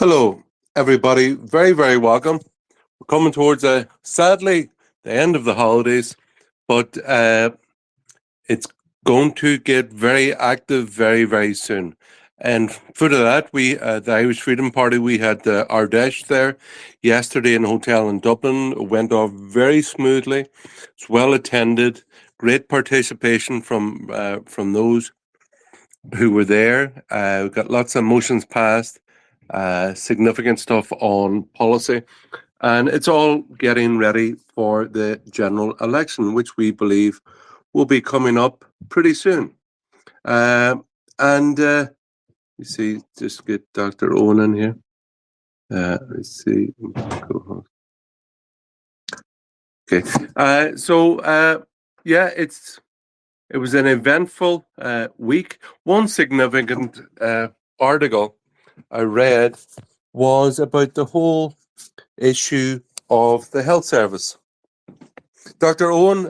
Hello, everybody. Very, very welcome. We're coming towards sadly the end of the holidays, but it's going to get very active very, very soon. And for that, the Irish Freedom Party, we had Ardèche there yesterday in a hotel in Dublin. It went off very smoothly. It's well attended. Great participation from those who were there. We got lots of motions passed, significant stuff on policy, and it's all getting ready for the general election, which we believe will be coming up pretty soon. And you see, just get Dr. Eoin in here. Let's see. Okay. Yeah, it was an eventful week. One significant article I read was about the whole issue of the health service. Dr. Eoin,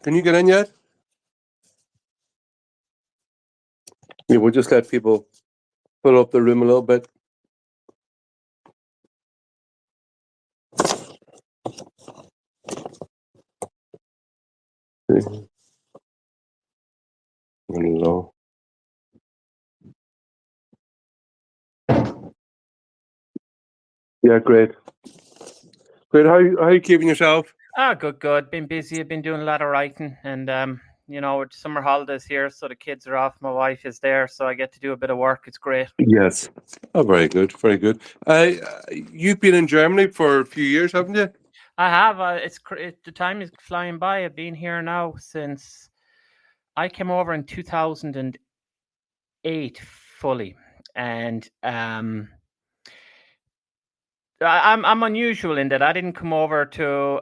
can you get in yet? Yeah, we'll just let people fill up the room a little bit. Hello. Yeah, great. Great. How are you keeping yourself? Good. Been busy. I've been doing a lot of writing, and it's summer holidays here, so the kids are off. My wife is there, so I get to do a bit of work. It's great. Yes. Oh, very good. Very good. You've been in Germany for a few years, haven't you? I have. The time is flying by. I've been here now since I came over in 2008 fully, and I'm unusual in that I didn't come over to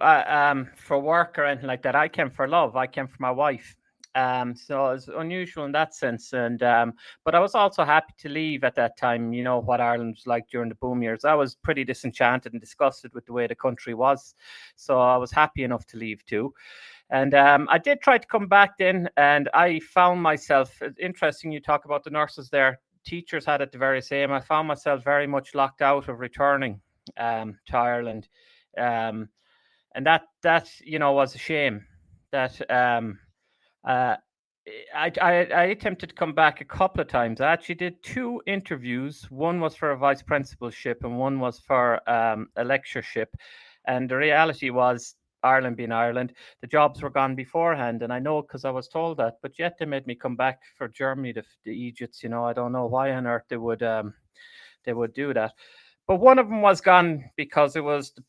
for work or anything like that. I came for love. I came for my wife. So it's unusual in that sense. And but I was also happy to leave at that time. You know what Ireland was like during the boom years. I was pretty disenchanted and disgusted with the way the country was. So I was happy enough to leave too. And I did try to come back then, and I found myself interesting. You talk about the nurses there. Teachers had it the very same. I found myself very much locked out of returning to Ireland, and that was a shame. That I attempted to come back a couple of times. I actually did 2 interviews. One was for a vice principalship, and one was for a lectureship. And the reality was, Ireland being Ireland, the jobs were gone beforehand, and I know because I was told that. But yet they made me come back for Germany, the Egypts. I don't know why on earth they would do that. But one of them was gone because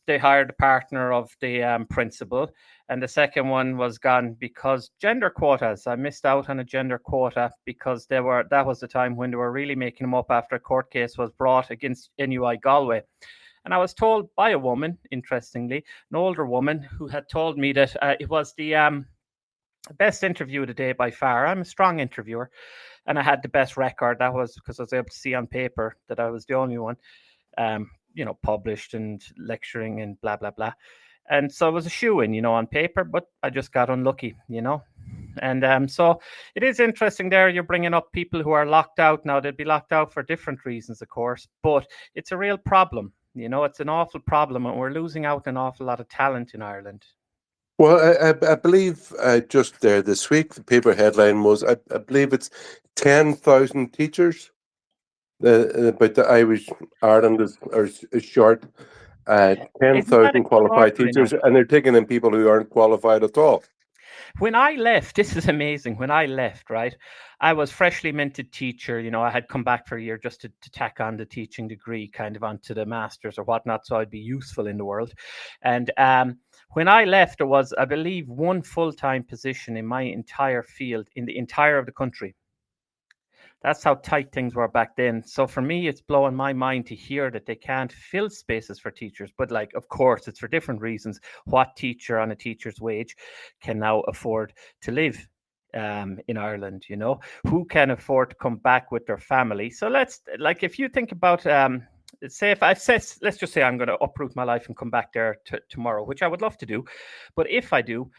they hired a partner of the principal, and the second one was gone because gender quotas. I missed out on a gender quota because that was the time when they were really making them up after a court case was brought against NUI Galway. And I was told by a woman, interestingly, an older woman, who had told me that it was the best interview of the day by far. I'm a strong interviewer, and I had the best record. That was because I was able to see on paper that I was the only one. Published and lecturing and blah, blah, blah. And so it was a shoe-in, on paper, but I just got unlucky, And so it is interesting there. You're bringing up people who are locked out. Now, they'd be locked out for different reasons, of course, but it's a real problem. It's an awful problem, and we're losing out an awful lot of talent in Ireland. Well, I believe just there this week, the paper headline was, I believe it's 10,000 teachers. But the Irish Ireland is short 10,000 qualified teachers, and they're taking in people who aren't qualified at all. When I left, this is amazing. When I left, right, I was freshly minted teacher. I had come back for a year just to tack on the teaching degree kind of onto the master's or whatnot, so I'd be useful in the world. And when I left, there was, I believe, 1 full-time position in my entire field in the entire of the country. That's how tight things were back then. So for me, it's blowing my mind to hear that they can't fill spaces for teachers. But of course, it's for different reasons. What teacher on a teacher's wage can now afford to live in Ireland? Who can afford to come back with their family? So if you think about, let's just say I'm going to uproot my life and come back there tomorrow, which I would love to do. But if I do,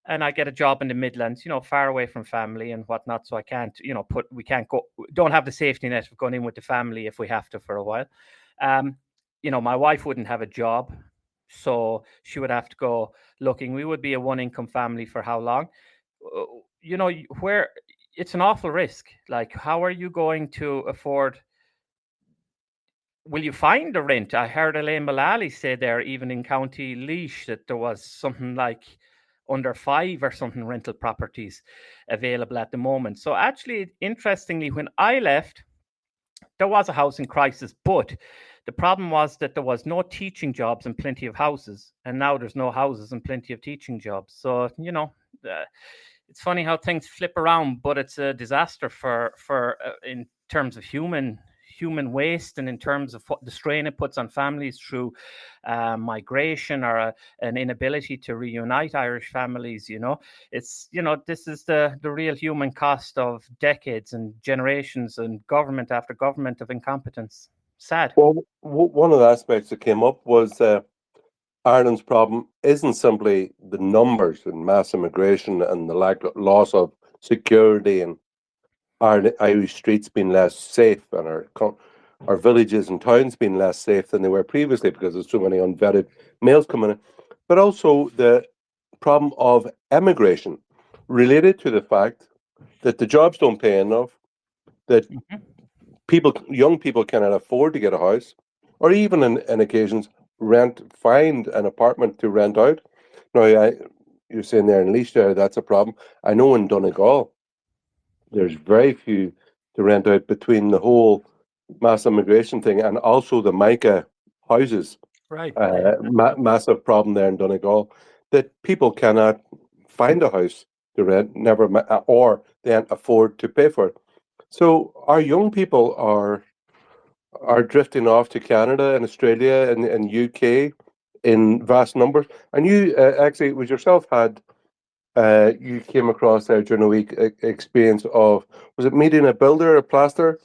and I get a job in the Midlands, far away from family and whatnot, so I can't, we can't go, don't have the safety net of going in with the family if we have to for a while. my wife wouldn't have a job, so she would have to go looking. We would be a one-income family for how long? Where it's an awful risk. Like, how are you going to afford? Will you find a rent? I heard Elaine Mullally say there, even in County Laois, that there was something like under 5 or something rental properties available at the moment. So actually, interestingly, when I left, there was a housing crisis, but the problem was that there was no teaching jobs and plenty of houses, and now there's no houses and plenty of teaching jobs. So it's funny how things flip around, but it's a disaster for in terms of human waste, and in terms of what the strain it puts on families through migration, or an inability to reunite Irish families. It's this is the real human cost of decades and generations and government after government of incompetence. Sad. Well, one of the aspects that came up was Ireland's problem isn't simply the numbers and mass immigration and the loss of security, and Irish streets being less safe, and our villages and towns being less safe than they were previously because there's so many unvetted males coming in, but also the problem of emigration related to the fact that the jobs don't pay enough, that young people cannot afford to get a house, or even in occasions find an apartment to rent out. Now, you're saying there in Laois, that's a problem. I know in Donegal, there's very few to rent out between the whole mass immigration thing and also the mica houses. Right. Massive problem there in Donegal, that people cannot find a house to rent, or they can't afford to pay for it. So our young people are drifting off to Canada and Australia and UK in vast numbers. And you actually, was yourself, you came across there during a week experience of, was it meeting a builder, a plaster,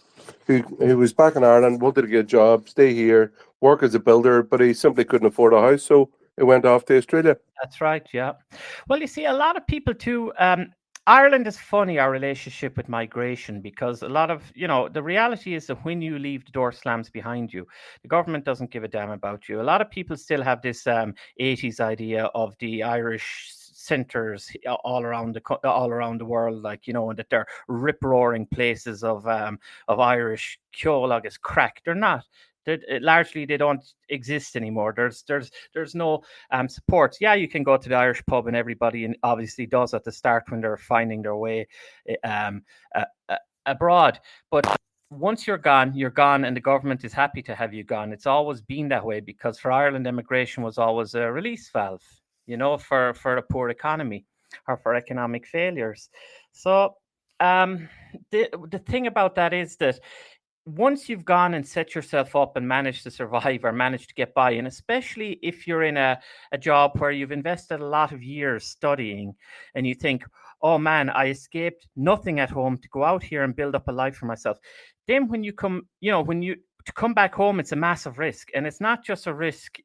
who was back in Ireland, wanted to get a job, stay here, work as a builder, but he simply couldn't afford a house, so he went off to Australia. That's right, yeah. Well, you see, a lot of people too, Ireland is funny, our relationship with migration, because a lot of, the reality is that when you leave, the door slams behind you. The government doesn't give a damn about you. A lot of people still have this 80s idea of the Irish centres all around the world, like, and that they're rip-roaring places of Irish ceolágus crack. They're not. Largely they don't exist anymore. There's no support. Yeah, you can go to the Irish pub, and everybody obviously does at the start when they're finding their way abroad. But once you're gone, and the government is happy to have you gone. It's always been that way, because for Ireland, immigration was always a release valve, for a poor economy or for economic failures. So the thing about that is that once you've gone and set yourself up and managed to survive or managed to get by, and especially if you're in a job where you've invested a lot of years studying, and you think, oh man, I escaped nothing at home to go out here and build up a life for myself. Then when you come, to come back home, it's a massive risk. And it's not just a risk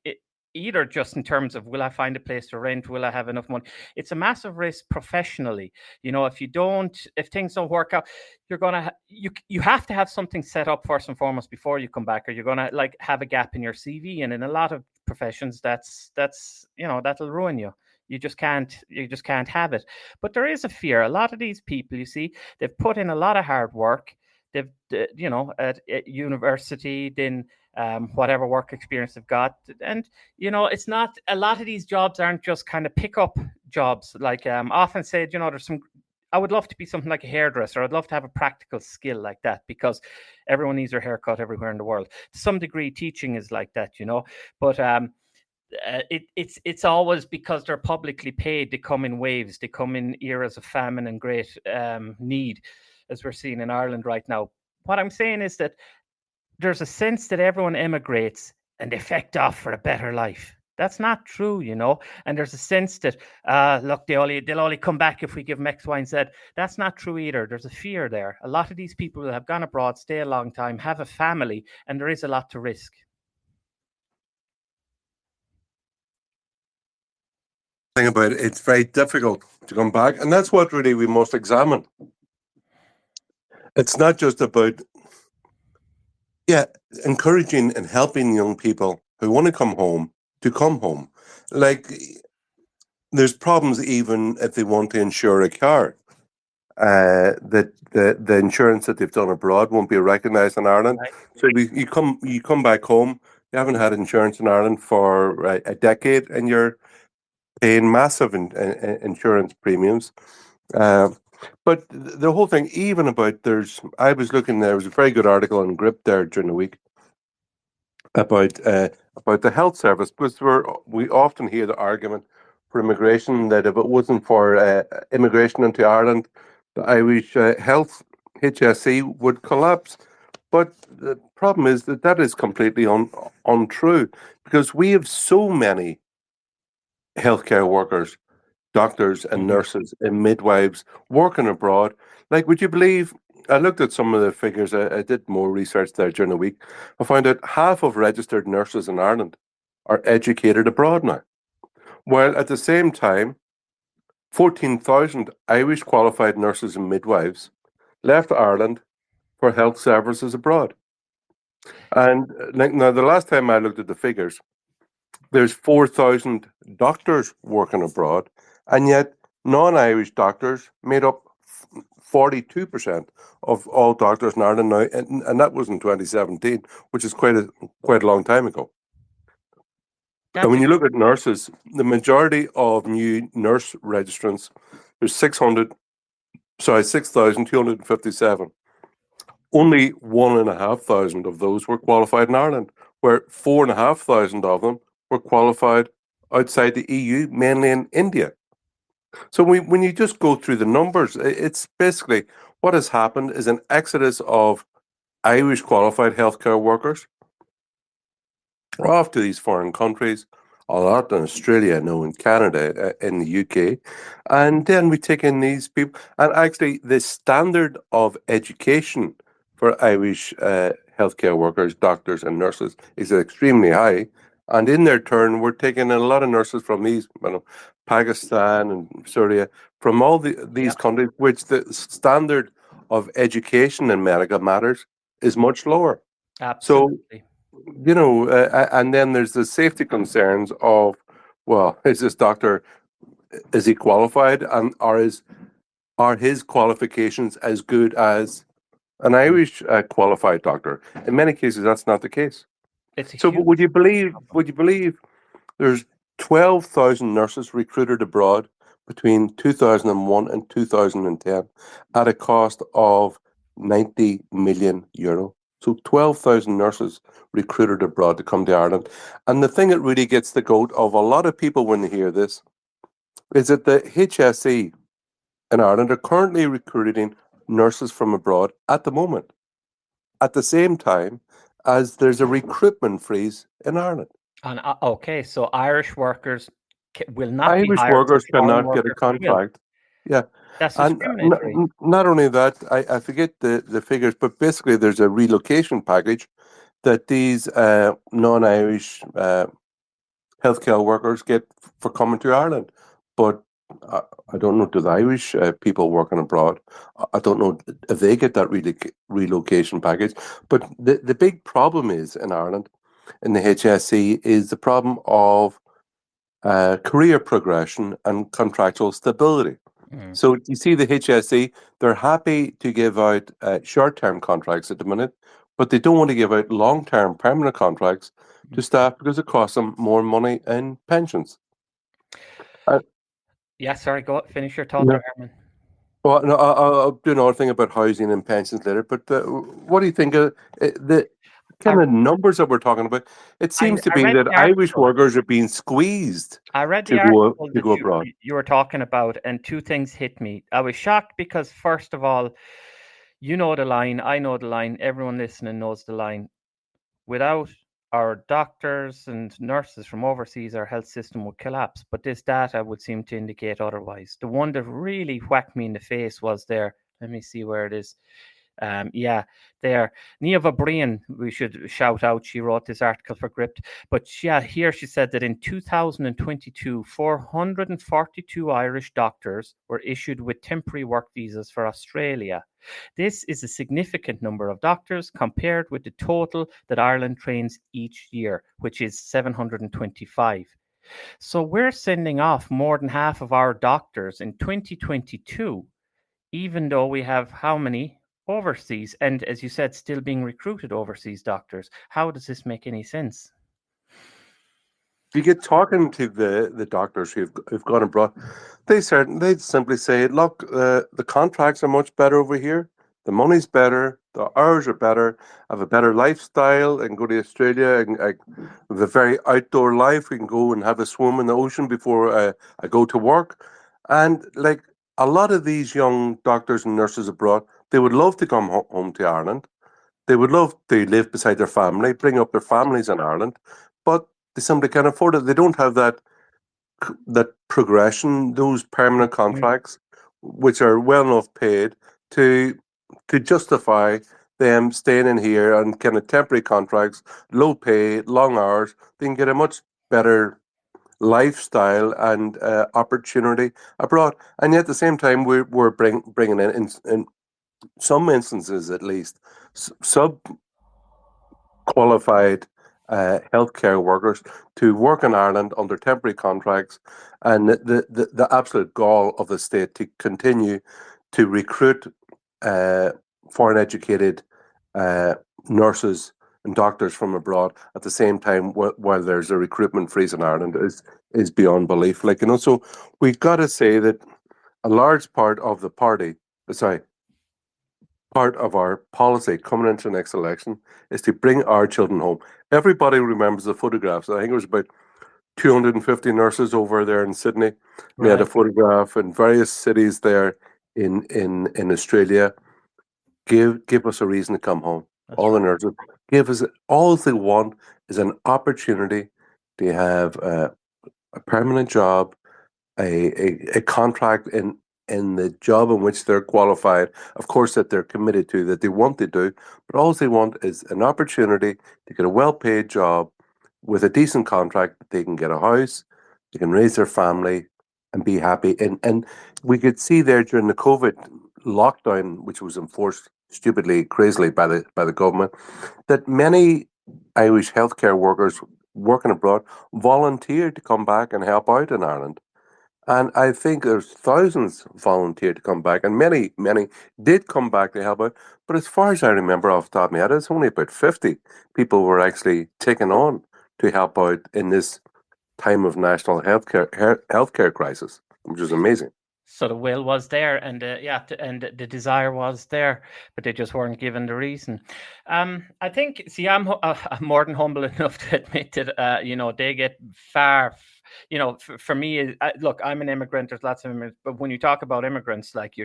either just in terms of, will I find a place to rent? Will I have enough money? It's a massive risk professionally. If things don't work out, you're going to, you have to have something set up first and foremost before you come back, or you're going to have a gap in your CV. And in a lot of professions, that'll ruin you. You just can't have it. But there is a fear. A lot of these people, you see, they've put in a lot of hard work. They've, at university, then whatever work experience they've got. And, it's not, a lot of these jobs aren't just kind of pick up jobs. Like often said, there's some, I would love to be something like a hairdresser. I'd love to have a practical skill like that, because everyone needs their hair cut everywhere in the world. To some degree, teaching is like that, but it's always because they're publicly paid. They come in waves. They come in eras of famine and great need, as we're seeing in Ireland right now. What I'm saying is that there's a sense that everyone emigrates and they fecht off for a better life. That's not true, And there's a sense that, look, they'll only come back if we give them X, Y, and Z. That's not true either. There's a fear there. A lot of these people will have gone abroad, stay a long time, have a family, and there is a lot to risk. Thing about it, it's very difficult to come back, and that's what really we must examine. It's not just about Yeah, encouraging and helping young people who want to come home to come home. Like, there's problems even if they want to insure a car. That the insurance that they've done abroad won't be recognised in Ireland. Right. So you come back home, you haven't had insurance in Ireland for a decade, and you're paying massive insurance premiums. Uh, but the whole thing, even about I was looking, there was a very good article on Grip there during the week about the health service, because we often hear the argument for immigration that if it wasn't for immigration into Ireland, the Irish health HSE would collapse. But the problem is that that is completely untrue, because we have so many healthcare workers, doctors and Mhm. nurses and midwives working abroad. Like, would you believe? I looked at some of the figures. I did more research there during the week. I found out half of registered nurses in Ireland are educated abroad now, while at the same time, 14,000 Irish qualified nurses and midwives left Ireland for health services abroad. And like now, the last time I looked at the figures, there's 4,000 doctors working abroad, and yet non-Irish doctors made up 42% of all doctors in Ireland now, and that was in 2017, which is quite a long time ago. And That's when you look at nurses, the majority of new nurse registrants, there's 6,257. Only 1,500 of those were qualified in Ireland, where 4,500 of them were qualified outside the EU, mainly in India. So when you just go through the numbers, it's basically what has happened is an exodus of Irish qualified healthcare workers off to these foreign countries, a lot in Australia, no, in Canada, in the UK. And then we take in these people. And actually, the standard of education for Irish healthcare workers, doctors, and nurses is extremely high. And in their turn, we're taking in a lot of nurses from these, Pakistan and Syria, from all yeah, these countries, which the standard of education in medical matters is much lower. So absolutely. and then there's the safety concerns of, well, is this doctor, is he qualified, and are his qualifications as good as an Mm. Irish qualified doctor? In many cases, that's not the case. It's a So, but huge would you believe? trouble. Would you believe there's 12,000 nurses recruited abroad between 2001 and 2010 at a cost of 90 million euro. So 12,000 nurses recruited abroad to come to Ireland. And the thing that really gets the goat of a lot of people when they hear this is that the HSE in Ireland are currently recruiting nurses from abroad at the moment, at the same time as there's a recruitment freeze in Ireland. And okay, so Irish workers will not be Irish hired, but workers foreign cannot get a workers will. contract. Yeah. That's And discriminatory. not only that, I forget the figures, but basically there's a relocation package that these non-Irish healthcare workers get for coming to Ireland. But I don't know, do the Irish people working abroad, I don't know if they get that relocation package. But the big problem is in Ireland, in the HSE, is the problem of career progression and contractual stability. Mm. So you see, the HSE, they're happy to give out short-term contracts at the minute, but they don't want to give out long-term permanent contracts to staff because it costs them more money in pensions. Uh, Yeah, sorry, go finish your thought yeah. there, Herman. Well, no, I'll do another thing about housing and pensions later. But what do you think of the I, kind of numbers that we're talking about? It seems to I be read that the Irish article. workers are being squeezed I read the to go article to that go abroad. you were talking about, and two things hit me. I was shocked because, first of all, you know the line, I know the line, everyone listening knows the line. Without our doctors and nurses from overseas, our health system would collapse. But this data would seem to indicate otherwise. The one that really whacked me in the face was there. Let me see where it is. Yeah, there. Niamh O'Brien, we should shout out. She wrote this article for Gript. But yeah, here she said that in 2022, 442 Irish doctors were issued with temporary work visas for Australia. This is a significant number of doctors compared with the total that Ireland trains each year, which is 725. So we're sending off more than half of our doctors in 2022, even though we have how many overseas, and as you said, still being recruited overseas doctors. How does this make any sense? If you get talking to the doctors who've gone abroad, they'd simply say, "Look, the contracts are much better over here. The money's better. The hours are better. I have a better lifestyle. I can go to Australia. I have a very outdoor life. We can go and have a swim in the ocean before I go to work." And like a lot of these young doctors and nurses abroad, they would love to come home to Ireland. They would love to live beside their family, bring up their families in Ireland, but they simply can't afford it. They don't have that progression, those permanent contracts, which are well enough paid to justify them staying in here on kind of temporary contracts, low pay, long hours. They can get a much better lifestyle and opportunity abroad. And yet at the same time, we're bringing in some instances at least, sub qualified healthcare workers to work in Ireland under temporary contracts, and the absolute gall of the state to continue to recruit foreign educated nurses and doctors from abroad at the same time while there's a recruitment freeze in Ireland is beyond belief. Like, you know, so we've got to say that a large part of the part of our policy coming into the next election is to bring our children home. Everybody remembers the photographs. I think it was about 250 nurses over there in Sydney. We had a photograph in various cities there in Australia. Give us a reason to come home. All the nurses, give us all they want is an opportunity to have a permanent job, a contract in the job in which they're qualified, of course, that they're committed to, that they want to do, but all they want is an opportunity to get a well-paid job with a decent contract that they can get a house, they can raise their family and be happy. And we could see there during the COVID lockdown, which was enforced stupidly, crazily by the government, that many Irish healthcare workers working abroad volunteered to come back and help out in Ireland. And I think there's thousands volunteered to come back, and many did come back to help out. But as far as I remember off the top of my head, it's only about 50 people were actually taken on to help out in this time of national healthcare crisis, which is amazing. So the will was there, and and the desire was there, but they just weren't given the reason. I think, see, I'm more than humble enough to admit that, you know, they get far. You know, for me, look, I'm an immigrant. There's lots of immigrants, but when you talk about immigrants, like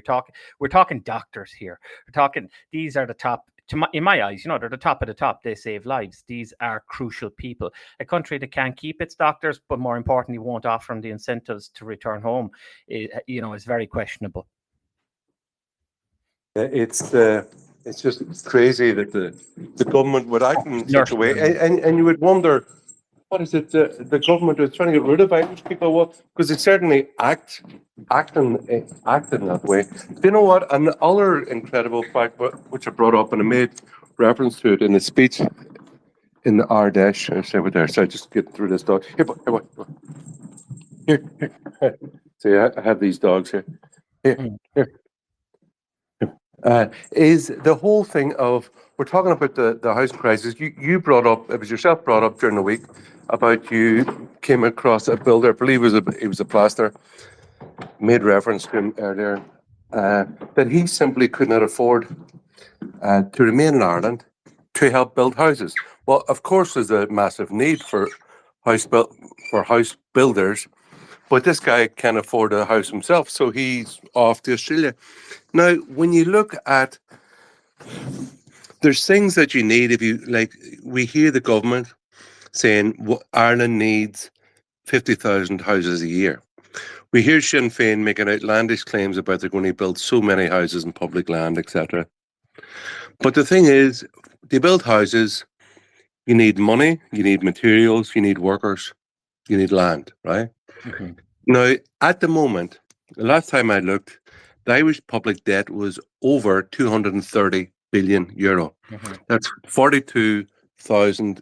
we're talking doctors here. We're talking, these are the top. In my eyes, you know, they're the top of the top. They save lives. These are crucial people. A country that can't keep its doctors, but more importantly, won't offer them the incentives to return home, you know, is very questionable. It's just crazy that the government would act in such a way, and you would wonder, what is it? The government is trying to get rid of Irish people? Well, because they certainly acting that way. Do you know what? Another incredible fact, which I brought up, and I made reference to it in the speech in the Ardèche. I say over there. So I just get through this dog. Here. See, I have these dogs here. Here. Is the whole thing of, we're talking about the housing crisis. You brought up, it was yourself brought up during the week about you came across a builder, I believe he was a plasterer, made reference to him earlier, that he simply could not afford to remain in Ireland to help build houses. Well, of course, there's a massive need for house builders, but this guy can't afford a house himself, so he's off to Australia. Now, when you look at, there's things that you need if you, like, we hear the government saying Ireland needs 50,000 houses a year. We hear Sinn Féin making outlandish claims about they're going to build so many houses in public land, etc. But the thing is, to build houses, you need money, you need materials, you need workers, you need land, right? Hmm. Now, at the moment, the last time I looked, the Irish public debt was over 230 billion euro. Hmm. That's 42,000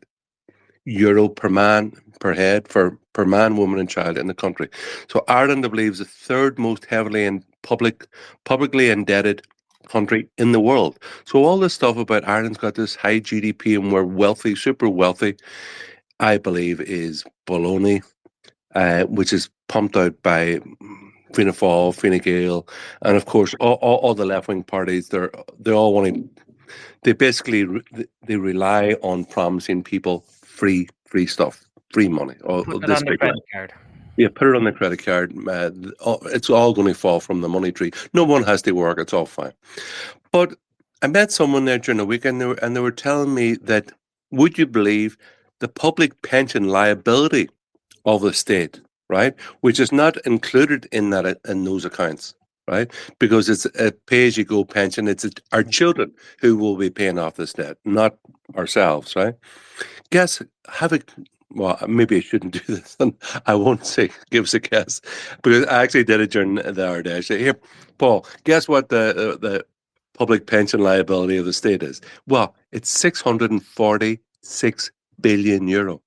euro per man per head for per man, woman, and child in the country. So Ireland, I believe, is the third most heavily and publicly indebted country in the world. So all this stuff about Ireland's got this high GDP and we're wealthy, super wealthy, I believe is baloney, which is pumped out by Fianna Fáil, Fine Gael, and of course all the left wing parties. They're all wanting. They basically they rely on promising people free stuff, free money. Or Putting it this on the big credit lie. card. Yeah, put it on the credit card. It's all going to fall from the money tree. No one has to work. It's all fine. But I met someone there during the weekend, and they were telling me that, would you believe, the public pension liability of the state, right, which is not included in that in those accounts, right, because it's a pay-as-you-go pension. It's our children who will be paying off this debt, not ourselves, right? Guess have a well, maybe I shouldn't do this, and I won't say give us a guess because I actually did it during the hour day. I said, here, Paul, guess what the public pension liability of the state is? Well, it's 646 billion euro.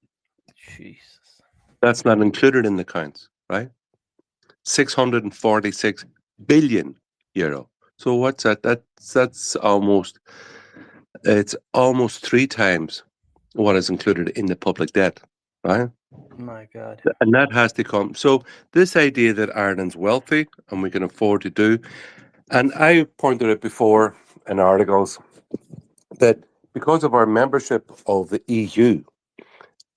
Jesus. That's not included in the accounts, right? 646 billion euro. So what's that? That's almost it's almost three times what is included in the public debt, right? My God. And that has to come. So this idea that Ireland's wealthy and we can afford to do, and I pointed it before in articles that because of our membership of the EU,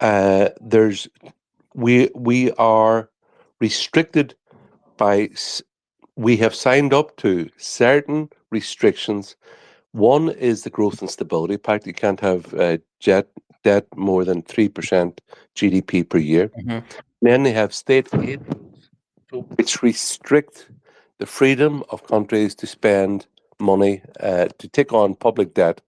there's we are restricted by we have signed up to certain restrictions. One is the Growth and Stability Pact. You can't have debt more than 3% GDP per year. Hmm. Then they have state aid rules, which restrict the freedom of countries to spend money, to take on public debt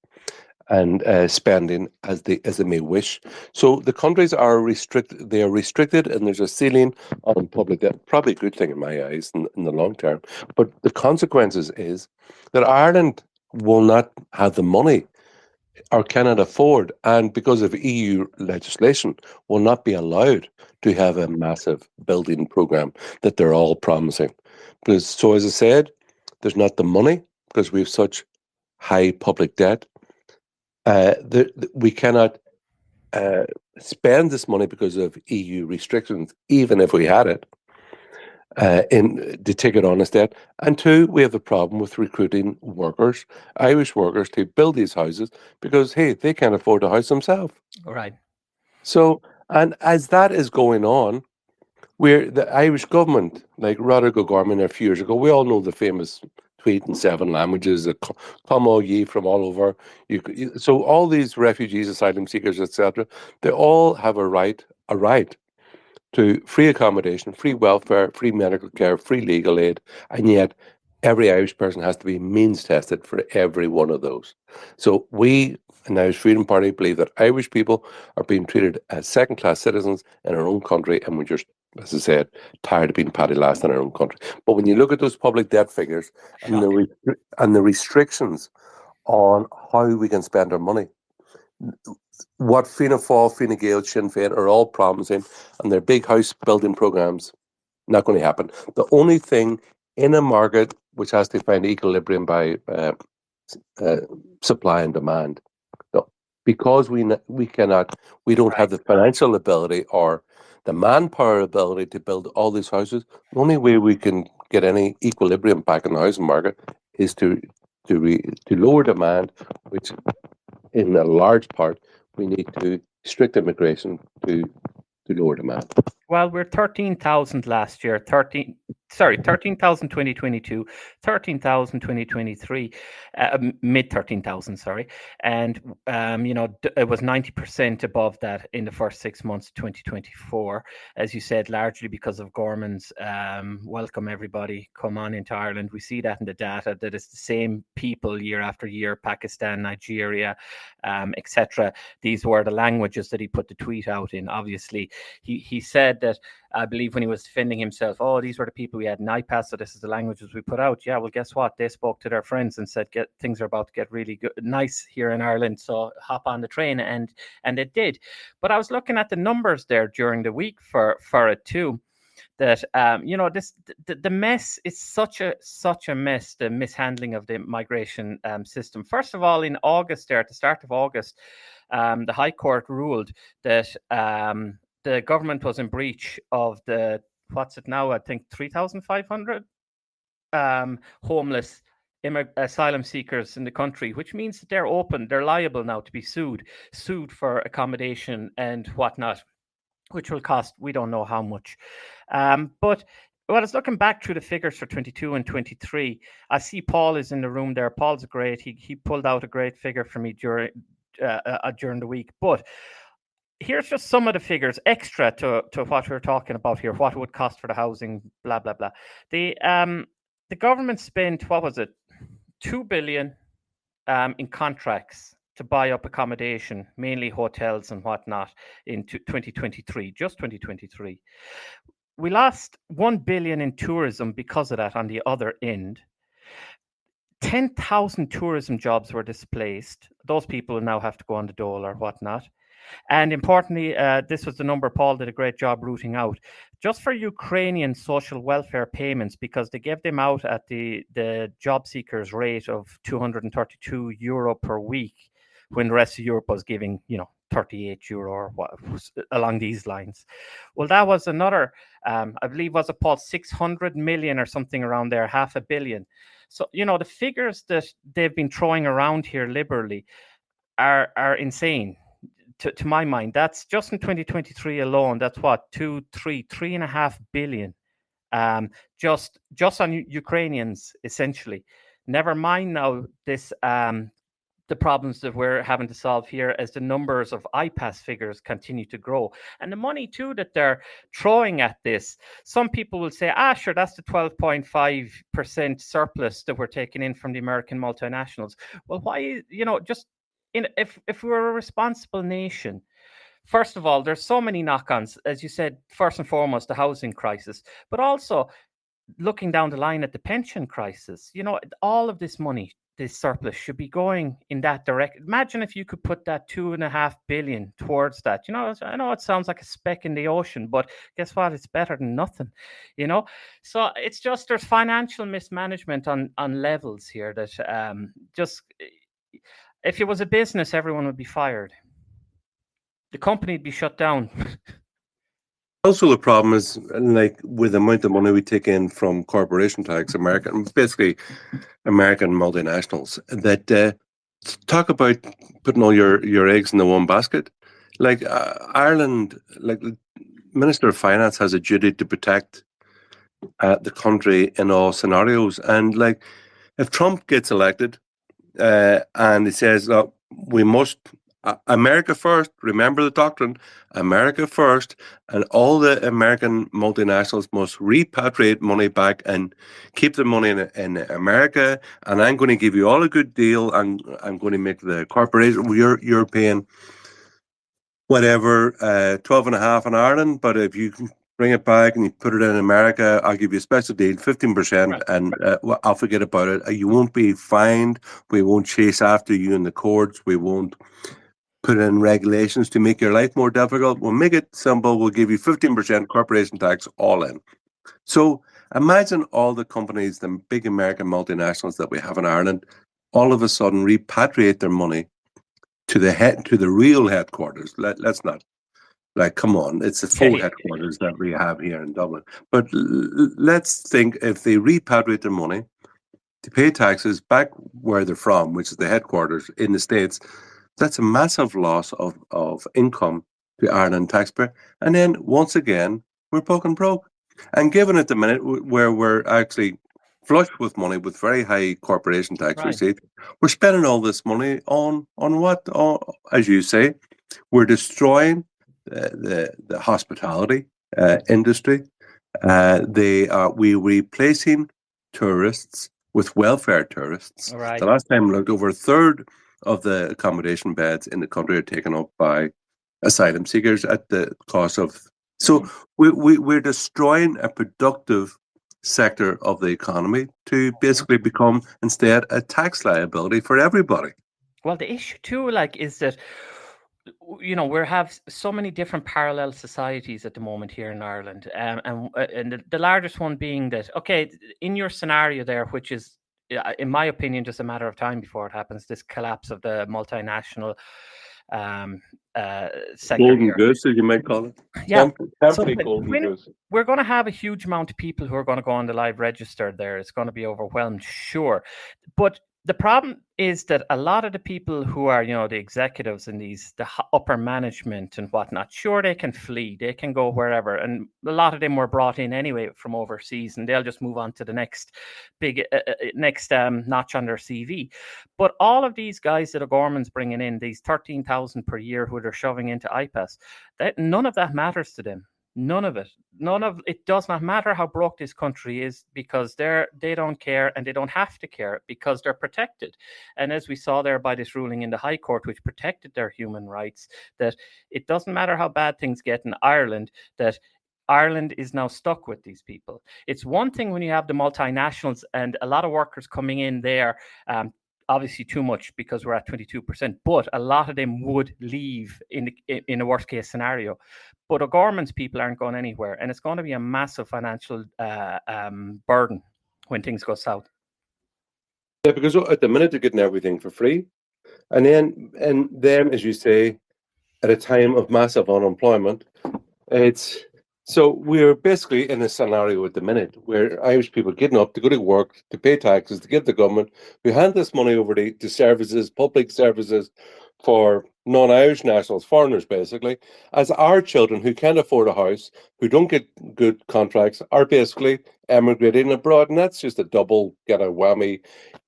and spending as they may wish. So the countries are restricted. They are restricted, and there's a ceiling on public debt. Probably a good thing in my eyes in the long term. But the consequences is that Ireland will not have the money or cannot afford, and because of EU legislation, will not be allowed to have a massive building program that they're all promising. Because so, as I said, there's not the money because we have such high public debt. We cannot spend this money because of EU restrictions, even if we had it, in to take it on as debt. And two, we have the problem with recruiting workers, Irish workers, to build these houses because, hey, they can't afford a house themselves. Right. So, and as that is going on, where the Irish government, like Roderick O'Gorman a few years ago, we all know the famous tweet in seven languages that come all ye from all over. So all these refugees, asylum seekers, etc., they all have a right to free accommodation, free welfare, free medical care, free legal aid, and yet every Irish person has to be means tested for every one of those. So we in the Irish Freedom Party believe that Irish people are being treated as second-class citizens in our own country, and we're just, as I said, tired of being patty last in our own country. But when you look at those public debt figures and the restrictions on how we can spend our money, what Fianna Fáil, Fine Gael, Sinn Féin are all promising, and their big house building programs, not going to happen. The only thing in a market which has to find equilibrium by supply and demand, no, because we don't have the financial ability or the manpower ability to build all these houses. The only way we can get any equilibrium back in the housing market is to lower demand, which in a large part we need to strict immigration to lower demand. Well, we're 13,000 last year, 13,000 2022, 13,000 2023, mid 13,000, sorry. And, it was 90% above that in the first 6 months of 2024, as you said, largely because of Gorman's welcome everybody, come on into Ireland. We see that in the data, that it's the same people year after year, Pakistan, Nigeria, etc. These were the languages that he put the tweet out in. Obviously, he said that, I believe, when he was defending himself, oh, these were the people we had in iPads, so this is the languages we put out. Yeah, well, guess what? They spoke to their friends and said, things are about to get really good, nice here in Ireland, so hop on the train, and it did. But I was looking at the numbers there during the week for it too. That the mess is such a mess, the mishandling of the migration system. First of all, in August, there at the start of August, the High Court ruled that the government was in breach of the, what's it now, I think 3,500 homeless asylum seekers in the country, which means that they're liable now to be sued for accommodation and whatnot, which will cost, we don't know how much. But when I was looking back through the figures for 22 and 23, I see Paul is in the room there. Paul's great. He pulled out a great figure for me during the week. But here's just some of the figures extra to what we're talking about here, what it would cost for the housing, blah, blah, blah. The government spent, what was it, 2 billion in contracts to buy up accommodation, mainly hotels and whatnot, in 2023, just 2023. We lost 1 billion in tourism because of that on the other end. 10,000 tourism jobs were displaced. Those people now have to go on the dole or whatnot. And importantly, this was the number Paul did a great job rooting out. Just for Ukrainian social welfare payments, because they gave them out at the job seekers rate of €232 per week, when the rest of Europe was giving, €38 or what, along these lines. Well, that was another, I believe, was it, Paul, 600 million or something around there, $500 million. So, the figures that they've been throwing around here liberally are insane. To my mind, that's just in 2023 alone. That's what, 3.5 billion, just on Ukrainians, essentially. Never mind now this the problems that we're having to solve here as the numbers of IPAS figures continue to grow, and the money too that they're throwing at this. Some people will say, sure, that's the 12.5% surplus that we're taking in from the American multinationals. Well, why, just if we're a responsible nation, first of all, there's so many knock-ons, as you said, first and foremost, the housing crisis, but also looking down the line at the pension crisis. All of this money, this surplus, should be going in that direction. Imagine if you could put that 2.5 billion towards that. I know it sounds like a speck in the ocean, but guess what? It's better than nothing. So it's just, there's financial mismanagement on levels here that just, if it was a business, everyone would be fired. The company would be shut down. Also, the problem is, like, with the amount of money we take in from corporation tax, basically American multinationals, that talk about putting all your eggs in the one basket. Like, Ireland, like, the Minister of Finance has a duty to protect the country in all scenarios. And, like, if Trump gets elected and he says, look, we must, America first, remember the doctrine, America first, and all the American multinationals must repatriate money back and keep the money in America, and I'm going to give you all a good deal, and I'm going to make the corporation, you're paying whatever, 12.5 in Ireland, but if you can bring it back and you put it in America, I'll give you a special deal, 15%, right, and I'll forget about it. You won't be fined. We won't chase after you in the courts. We won't put in regulations to make your life more difficult. We'll make it simple. We'll give you 15% corporation tax all in. So imagine all the companies, the big American multinationals that we have in Ireland, all of a sudden repatriate their money to the real headquarters. Let's not, like, come on, it's the full headquarters that we have here in Dublin. But let's think, if they repatriate their money to pay taxes back where they're from, which is the headquarters in the States, that's a massive loss of income to Ireland taxpayer. And then once again, we're poking broke. And given at the minute where we're actually flush with money with very high corporation tax Right. receipts, we're spending all this money on what? As you say, we're destroying the hospitality industry. We're replacing tourists with welfare tourists. Right. The last time I looked, over a third of the accommodation beds in the country are taken up by asylum seekers at the cost of. So we're destroying a productive sector of the economy to basically become instead a tax liability for everybody. Well, the issue too, like, is that we have so many different parallel societies at the moment here in Ireland, and the largest one being that, okay, in your scenario there, which is, in my opinion, just a matter of time before it happens, this collapse of the multinational um, sector Golden here. goose, as you might call it. Yeah. So Temporary golden when goose. we're going to have a huge amount of people who are going to go on the live register there, it's going to be overwhelmed, sure. But the problem is that a lot of the people who are, the executives and the upper management and whatnot, sure, they can flee, they can go wherever. And a lot of them were brought in anyway from overseas, and they'll just move on to the next big, next notch on their CV. But all of these guys that the government's bringing in, these 13,000 per year who they're shoving into IPAS, none of that matters to them. None of it does not matter how broke this country is, because they don't care, and they don't have to care, because they're protected. And as we saw there by this ruling in the High Court, which protected their human rights, that it doesn't matter how bad things get in Ireland, that Ireland is now stuck with these people. It's one thing when you have the multinationals and a lot of workers coming in there, obviously too much because we're at 22%, but a lot of them would leave in a worst case scenario. But the government's people aren't going anywhere, and it's going to be a massive financial burden when things go south. Yeah, because at the minute they're getting everything for free, and then, as you say, at a time of massive unemployment, it's so we're basically in a scenario at the minute where Irish people getting up to go to work, to pay taxes, to give the government, who hand this money over to services, public services for non-Irish nationals, foreigners basically, as our children who can't afford a house, who don't get good contracts, are basically emigrating abroad. And that's just a double get a whammy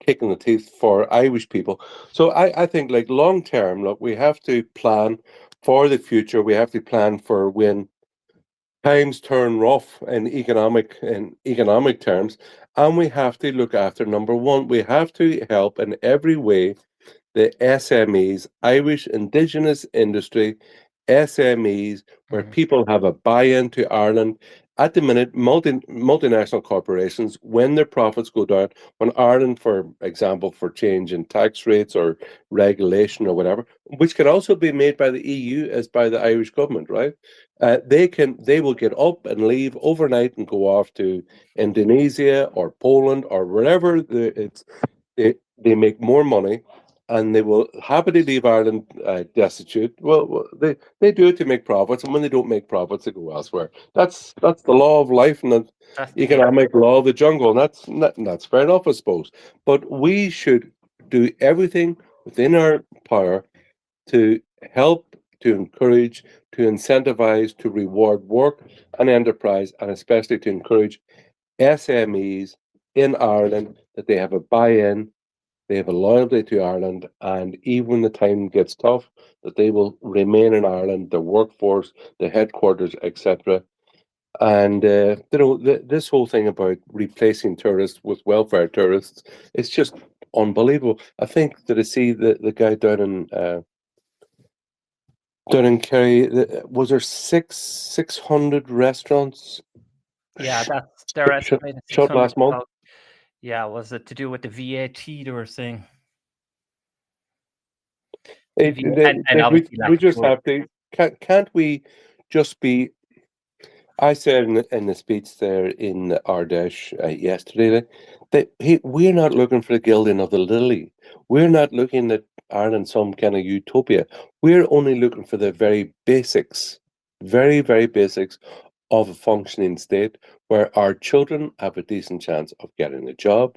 kick in the teeth for Irish people. So I think, like, long term, look, we have to plan for the future. We have to plan for when times turn rough in economic terms, and we have to look after, number one, we have to help in every way the SMEs, Irish Indigenous industry, SMEs, where people have a buy-in to Ireland. At the minute, multinational corporations, when their profits go down, when Ireland, for example, for change in tax rates or regulation or whatever, which can also be made by the EU as by the Irish government, right? They will get up and leave overnight and go off to Indonesia or Poland or wherever they make more money, and they will happily leave Ireland destitute. Well, they do it to make profits, and when they don't make profits, they go elsewhere. That's the law of life and the economic law of the jungle. And that's fair enough, I suppose. But we should do everything within our power to help, to encourage, to incentivize, to reward work and enterprise, and especially to encourage SMEs in Ireland, that they have a buy-in, they have a loyalty to Ireland, and even when the time gets tough, that they will remain in Ireland, the workforce, the headquarters, etc. And this whole thing about replacing tourists with welfare tourists, it's just unbelievable. I think that I see the guy down in Kerry. Was there 600 restaurants? Yeah, that's their estimated Shut last month. Yeah, was it to do with the VAT they were saying? We just have to. Can't we just be? I said in the speech there in Ardèche yesterday that we're not looking for the gilding of the lily. We're not looking at Ireland some kind of utopia. We're only looking for the very basics, very, very basics of a functioning state where our children have a decent chance of getting a job,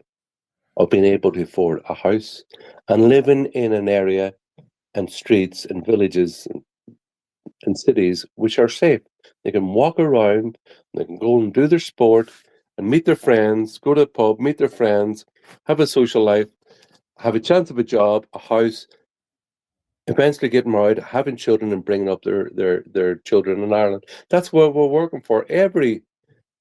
of being able to afford a house, and living in an area and streets and villages and cities which are safe. They can walk around, they can go and do their sport and meet their friends, go to the pub, meet their friends, have a social life, have a chance of a job, a house, eventually getting married, having children and bringing up their children in Ireland. That's what we're working for.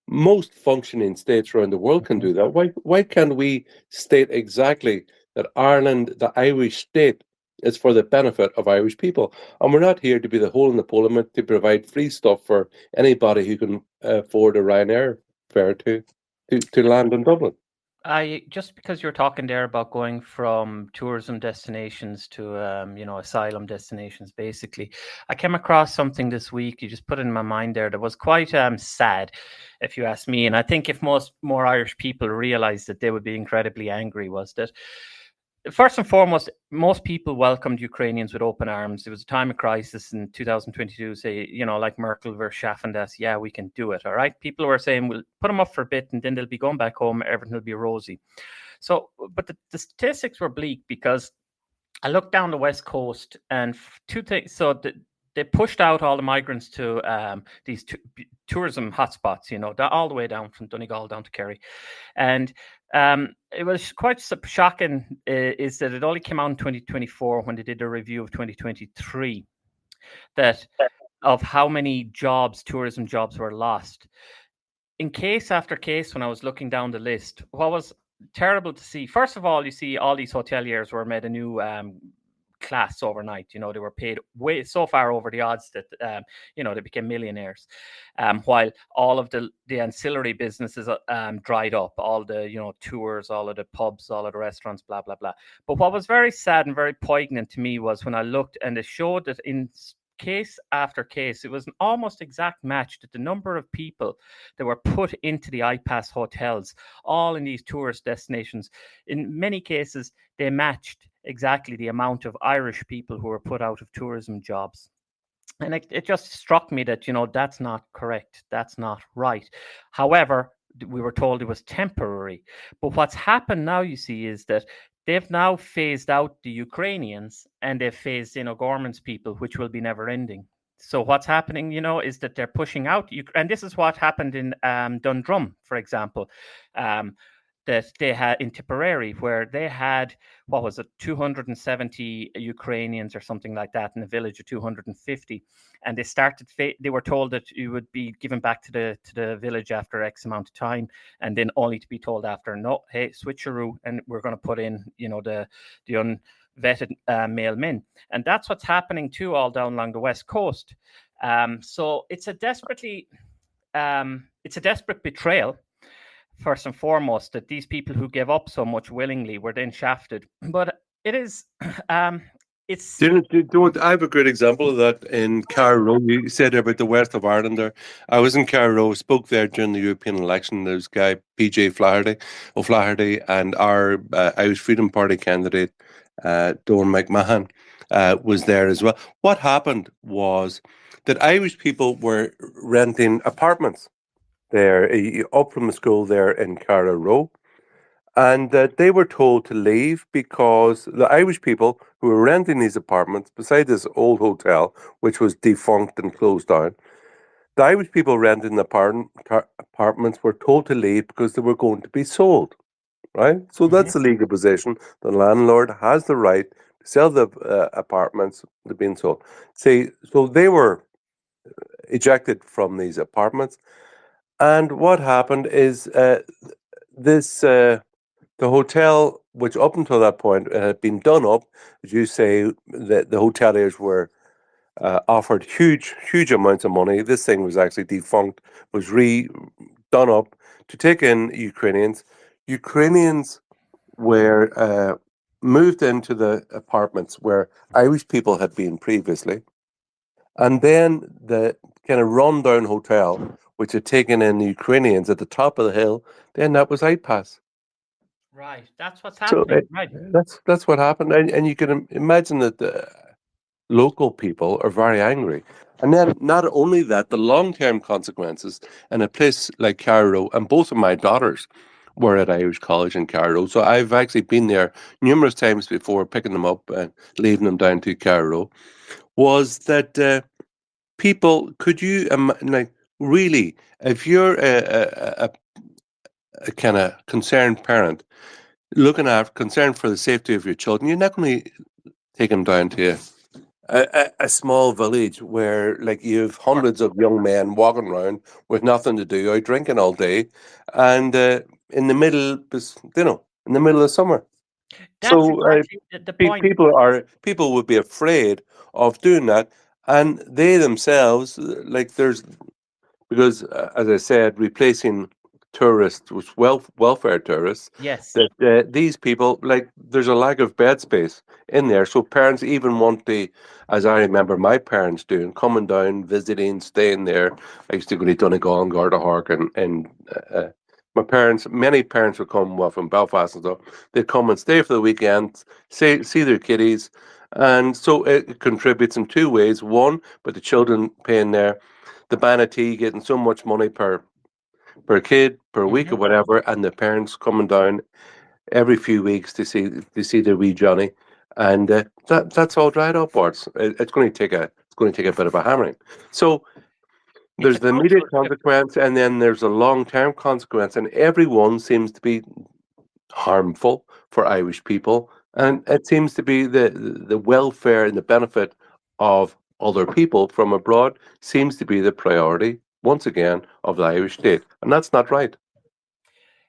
Most functioning states around the world can do that. Why can't we state exactly that Ireland, the Irish state, is for the benefit of Irish people? And we're not here to be the hole in the parliament to provide free stuff for anybody who can afford a Ryanair fare to land in Dublin. I just because you're talking there about going from tourism destinations to asylum destinations, basically, I came across something this week. You just put it in my mind there that was quite sad, if you ask me. And I think if more Irish people realised that, they would be incredibly angry. Was that first and foremost, most people welcomed Ukrainians with open arms. It was a time of crisis in 2022. Say, like Merkel versus Schaffendas, yeah, we can do it. All right. People were saying, we'll put them up for a bit and then they'll be going back home. Everything will be rosy. So, but the statistics were bleak, because I looked down the West Coast and two things. So they pushed out all the migrants to these tourism hotspots, all the way down from Donegal down to Kerry. And it was quite shocking is that it only came out in 2024 when they did a review of 2023 that of how many tourism jobs were lost. In case after case, when I was looking down the list, what was terrible to see, first of all, you see all these hoteliers were made a new class overnight. They were paid way so far over the odds that they became millionaires, while all of the ancillary businesses dried up, all the tours, all of the pubs, all of the restaurants, blah blah blah. But what was very sad and very poignant to me was when I looked, and it showed that in case after case, it was an almost exact match that the number of people that were put into the iPass hotels, all in these tourist destinations, in many cases, they matched exactly the amount of Irish people who were put out of tourism jobs. And it just struck me that, that's not correct. That's not right. However, we were told it was temporary. But what's happened now, you see, is that they've now phased out the Ukrainians and they've phased in O'Gorman's people, which will be never ending. So what's happening, is that they're pushing out, and this is what happened in Dundrum, for example. That they had in Tipperary, where they had, 270 Ukrainians or something like that in a village of 250, and they started. They were told that you would be given back to the village after X amount of time, and then only to be told after, no, hey, switcheroo, and we're going to put in, the unvetted male men, and that's what's happening too all down along the West Coast. So it's a desperate betrayal, first and foremost, that these people who gave up so much willingly were then shafted. But it is, it's. Do you know what? I have a great example of that in Carrow. You said about the west of Ireland there. I was in Carrow, spoke there during the European election. There's a guy, PJ O'Flaherty, and our Irish Freedom Party candidate, Dawn McMahon, was there as well. What happened was that Irish people were renting apartments there, up from the school there in Carrow Row. And they were told to leave because the Irish people who were renting these apartments beside this old hotel, which was defunct and closed down, the Irish people renting the apartments were told to leave because they were going to be sold, right? So that's the legal position. The landlord has the right to sell the apartments that are being sold. See, so they were ejected from these apartments. And what happened is the hotel, which up until that point had been done up, as you say, the hoteliers were offered huge amounts of money. This thing was actually defunct, was done up to take in Ukrainians. Ukrainians were moved into the apartments where Irish people had been previously. And then the kind of rundown hotel, which had taken in the Ukrainians at the top of the hill, then that was iPass. Right, that's what's So happening. Right, that's what happened, and you can imagine that the local people are very angry. And then not only that, the long-term consequences in a place like Carrow, and both of my daughters were at Irish College in Carrow, so I've actually been there numerous times before, picking them up and leaving them down to Carrow, was that people, could you like really, if you're a kind of concerned parent looking after concerned for the safety of your children, you're not going to take them down to a small village where like you have hundreds of young men walking around with nothing to do, out drinking all day, and in the middle, in the middle of summer. That's So exactly the point. people would be afraid of doing that, and they themselves like there's because as I said, replacing tourists with welfare tourists, Yes. that these people like there's a lack of bed space in there, so parents even want the, as I remember my parents doing, coming down, visiting, staying there. I used to go to Donegal and Garda Hark, and my parents, many parents would come from Belfast and stuff. They'd come and stay for the weekend, see their kiddies, and so it contributes in two ways. One, but the children paying the Banatee getting so much money per kid per week or whatever, and the parents coming down every few weeks to see their wee Johnny, and that's all dried up. Parts. It's going to take a bit of a hammering. So It's there's a the immediate cultural shift. consequence, and then there's a long term consequence, and everyone seems to be harmful for Irish people, and it seems to be the welfare and the benefit of other people from abroad seems to be the priority once again of the Irish state, and that's not right.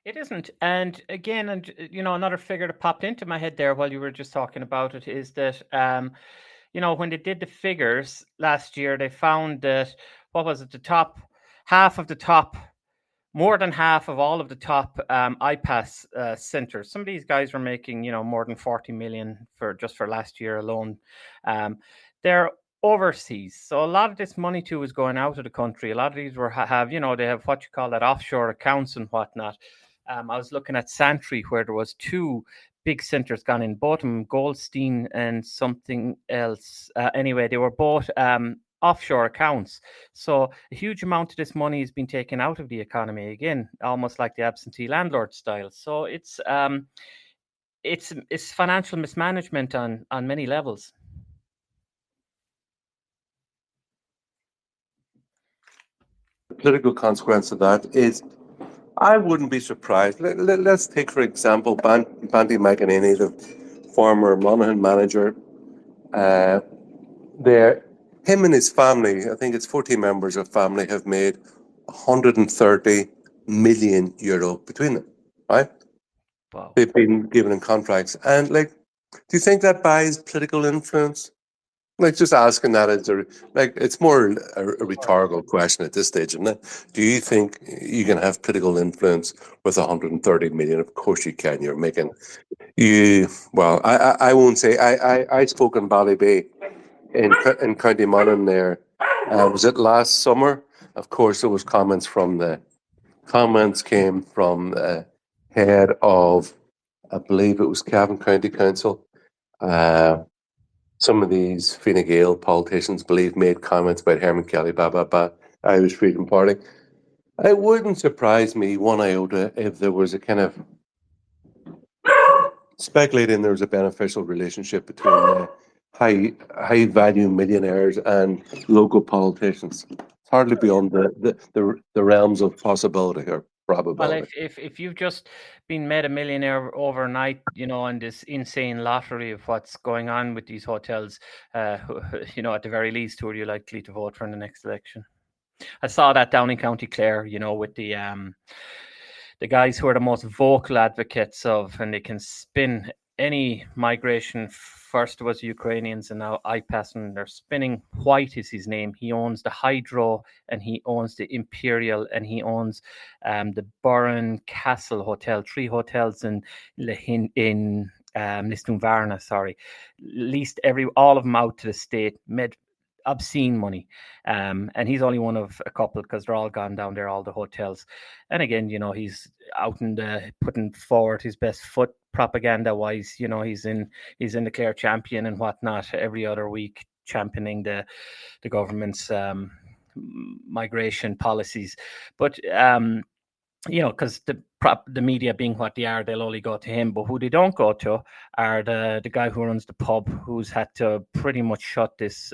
It isn't. And again, another figure that popped into my head there while you were just talking about it is that, when they did the figures last year, they found that, what was it, half of the top, more than half of all of the top IPAS centers. Some of these guys were making, more than 40 million for last year alone. They're overseas, so a lot of this money too is going out of the country. A lot of these they have what you call that offshore accounts and whatnot. I was looking at Santry, where there was two big centers gone in, both of them, Goldstein and something else. Anyway, they were both offshore accounts. So a huge amount of this money has been taken out of the economy again, almost like the absentee landlord style. So it's financial mismanagement on many levels. The political consequence of that is I wouldn't be surprised. Let's take, for example, Bandy McEnany, the former Monaghan manager. Uh, there, him and his family, I think it's 14 members of family, have made 130 million euro between them, right? Wow. They've been given contracts. And, like, do you think that buys political influence? Like, just asking that as it's more a rhetorical question at this stage, isn't it? Do you think you can have political influence with 130 million? Of course you can. You're making well, I won't say, I spoke in Ballybay in County Monaghan there. Was it last summer? Of course, there was comments came from the head of, I believe it was Cavan County Council. Some of these Fine Gael politicians made comments about Hermann Kelly, Irish Freedom Party. It wouldn't surprise me one iota if there was a kind of speculating there was a beneficial relationship between high value millionaires and local politicians. It's hardly beyond the realms of possibility or Well, probability. if you've just been made a millionaire overnight, and this insane lottery of what's going on with these hotels, at the very least, who are you likely to vote for in the next election? I saw that down in County Clare, with the guys who are the most vocal advocates of, and they can spin any migration. First it was Ukrainians, and now IPAS, and they're spinning. White is his name. He owns the Hydro, and he owns the Imperial, and he owns the Burren Castle Hotel, 3 hotels in Lisdoonvarna, sorry. Leased all of them out to the state, made obscene money. And he's only one of a couple, because they're all gone down there, all the hotels. And again, he's out and putting forward his best foot propaganda wise. He's in the Clare Champion and whatnot every other week, championing the government's migration policies. But because the media being what they are, they'll only go to him. But who they don't go to are the guy who runs the pub, who's had to pretty much shut this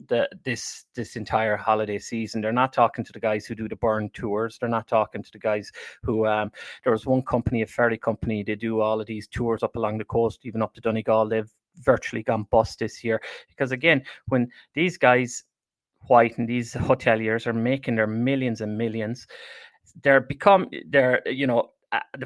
this entire holiday season. They're not talking to the guys who do the burn tours. They're not talking to the guys who there was one company, a ferry company, they do all of these tours up along the coast, even up to Donegal. They've virtually gone bust this year because, again, when these guys, White and these hoteliers, are making their millions and millions, the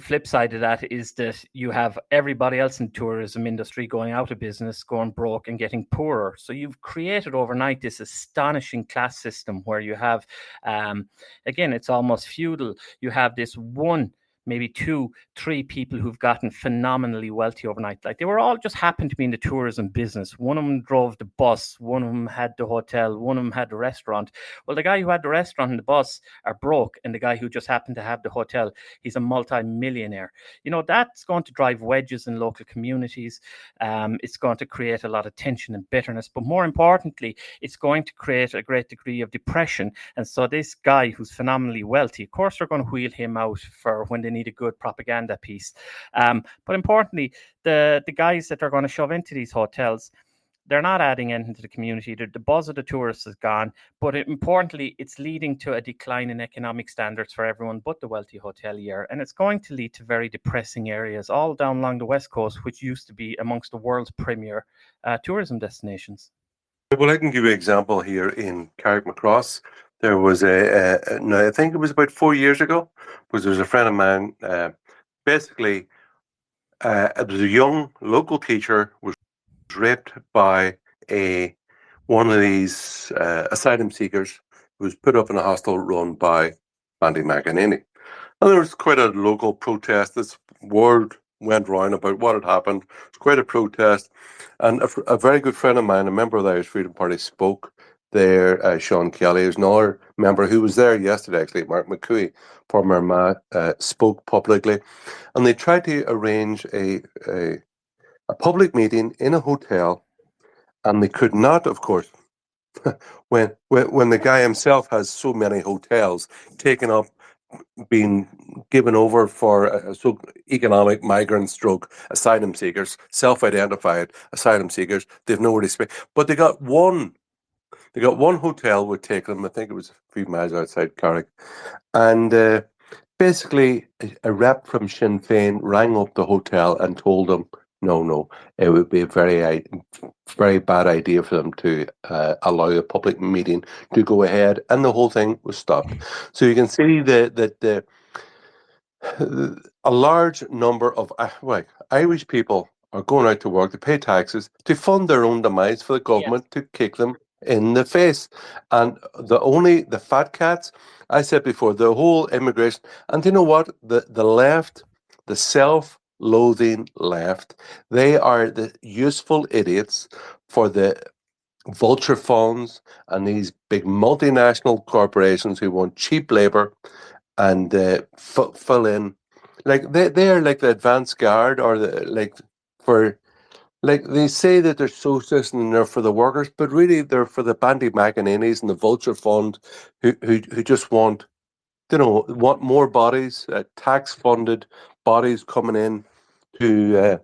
flip side of that is that you have everybody else in the tourism industry going out of business, going broke, and getting poorer. So you've created overnight this astonishing class system where you have, again, it's almost feudal. You have this one, maybe 2, 3 people who've gotten phenomenally wealthy overnight. Like, they were all just happened to be in the tourism business. One of them drove the bus, one of them had the hotel, one of them had the restaurant. Well, the guy who had the restaurant and the bus are broke, and the guy who just happened to have the hotel, he's a multi-millionaire. That's going to drive wedges in local communities. It's going to create a lot of tension and bitterness, but more importantly, it's going to create a great degree of depression. And so this guy who's phenomenally wealthy, of course, they're going to wheel him out for when they need a good propaganda piece. But importantly, the guys that they're going to shove into these hotels, they're not adding anything to the community. The buzz of the tourists is gone. But importantly, it's leading to a decline in economic standards for everyone but the wealthy hotelier. And it's going to lead to very depressing areas all down along the West Coast, which used to be amongst the world's premier tourism destinations. Well, I can give you an example here in Carrickmacross. There was I think it was about 4 years ago, because there was a friend of mine, basically, it was a young local teacher was raped by one of these asylum seekers who was put up in a hostel run by Bandy McEnany. And there was quite a local protest. This word went round about what had happened. It was quite a protest. And a very good friend of mine, a member of the Irish Freedom Party, spoke there. Sean Kelly, who's another member who was there yesterday, actually, Mark McCooey, former MA, spoke publicly. And they tried to arrange a public meeting in a hotel, and they could not, of course, when the guy himself has so many hotels taken up, being given over for economic migrant stroke asylum seekers, self-identified asylum seekers. They've nowhere to stay. But they got one hotel would take them. I think it was a few miles outside Carrick. And basically a rep from Sinn Féin rang up the hotel and told them, no, it would be a very bad idea for them to allow a public meeting to go ahead, and the whole thing was stopped. So you can see that a large number of Irish people are going out to work to pay taxes to fund their own demise for the government to kick them in the face. And the fat cats, I said before, the whole immigration, and you know what? The left, the self-loathing left, they are the useful idiots for the vulture funds and these big multinational corporations who want cheap labor and fill in. Like they are like the advance guard, or they say that they're socialists and they're for the workers, but really they're for the Bandy McEnanys and the Vulture Fund, who just want more bodies, tax funded bodies coming in to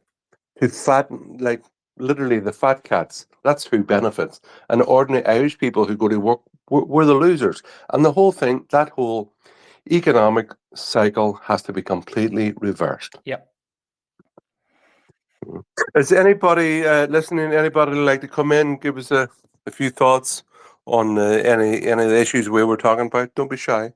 fatten, like literally the fat cats. That's who benefits, and ordinary Irish people who go to work, we're the losers. And the whole thing, that whole economic cycle, has to be completely reversed. Yep. Is anybody listening? Anybody like to come in, give us a few thoughts on any of the issues we were talking about? Don't be shy.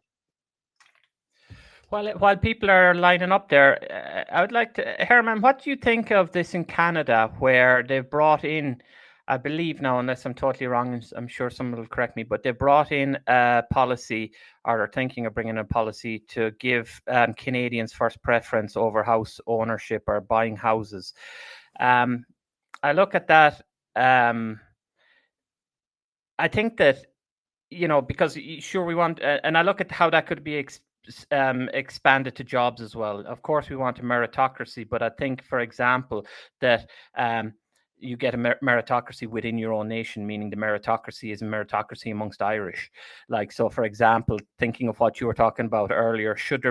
While people are lining up there, I would like to, Herman, what do you think of this in Canada, where they've brought in, I believe now, unless I'm totally wrong, I'm sure someone will correct me, but they brought in a policy, or are thinking of bringing a policy to give Canadians first preference over house ownership or buying houses. I look at that. I think that, because sure we want, and I look at how that could be expanded to jobs as well. Of course, we want a meritocracy, but I think, for example, that you get a meritocracy within your own nation, meaning the meritocracy is a meritocracy amongst Irish. Like, so, for example, thinking of what you were talking about earlier, should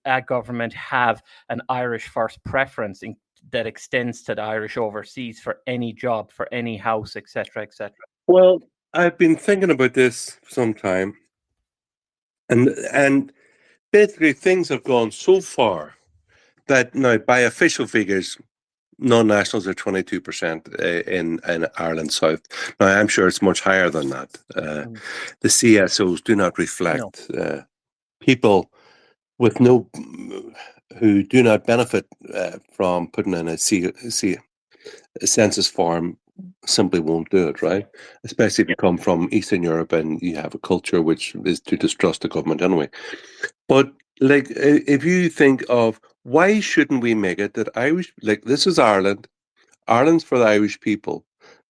a government have an Irish first preference that extends to the Irish overseas for any job, for any house, etc., etc.? Well, I've been thinking about this for some time, and basically things have gone so far that now, by official figures, non-nationals are 22% in Ireland South. Now, I'm sure it's much higher than that. The CSOs do not No. reflect people with no who do not benefit from putting in a census form. Simply won't do it, right? Especially if you come from Eastern Europe and you have a culture which is to distrust the government anyway. But like, if you think of why shouldn't we make it that Irish, like this is Ireland, Ireland's for the Irish people.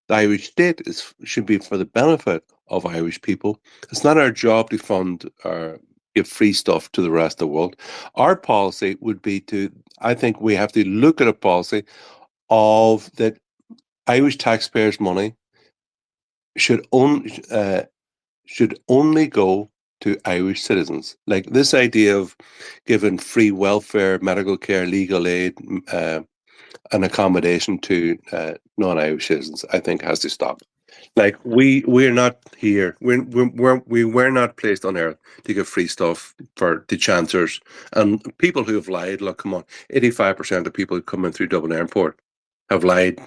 The Irish state should be for the benefit of Irish people. It's not our job to fund or give free stuff to the rest of the world. Our policy would be to, I think we have to look at a policy of that Irish taxpayers' money should should only go to Irish citizens. Like this idea of giving free welfare, medical care, legal aid, and accommodation to non-Irish citizens, I think has to stop. Like we're not here. We were not placed on earth to give free stuff for the chancers and people who have lied. Look, come on, 85% of people who come in through Dublin Airport have lied,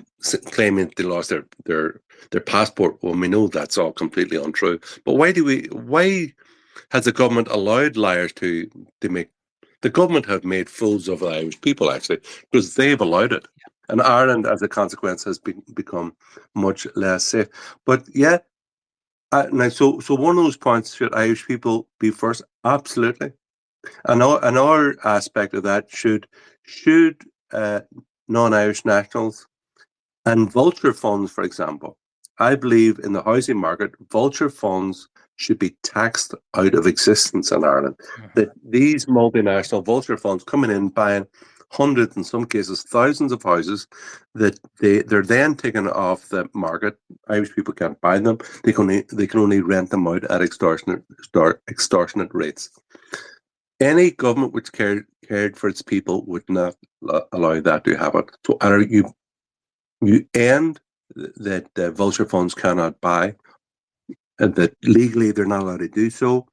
claiming they lost their passport. Well, we know that's all completely untrue. But why has the government allowed liars to make? The government have made fools of the Irish people, actually, because they've allowed it. And Ireland, as a consequence, has become much less safe. But yeah, now so one of those points, should Irish people be first? Absolutely. Another aspect of that, should non-Irish nationals and vulture funds, for example. I believe in the housing market, vulture funds should be taxed out of existence in Ireland. That these multinational vulture funds coming in, buying hundreds, in some cases thousands of houses, that they're then taken off the market. Irish people can't buy them. They can only rent them out at extortionate rates. Any government which cared for its people would not allow that to happen. So either you end that vulture funds cannot buy, and that legally they're not allowed to do so,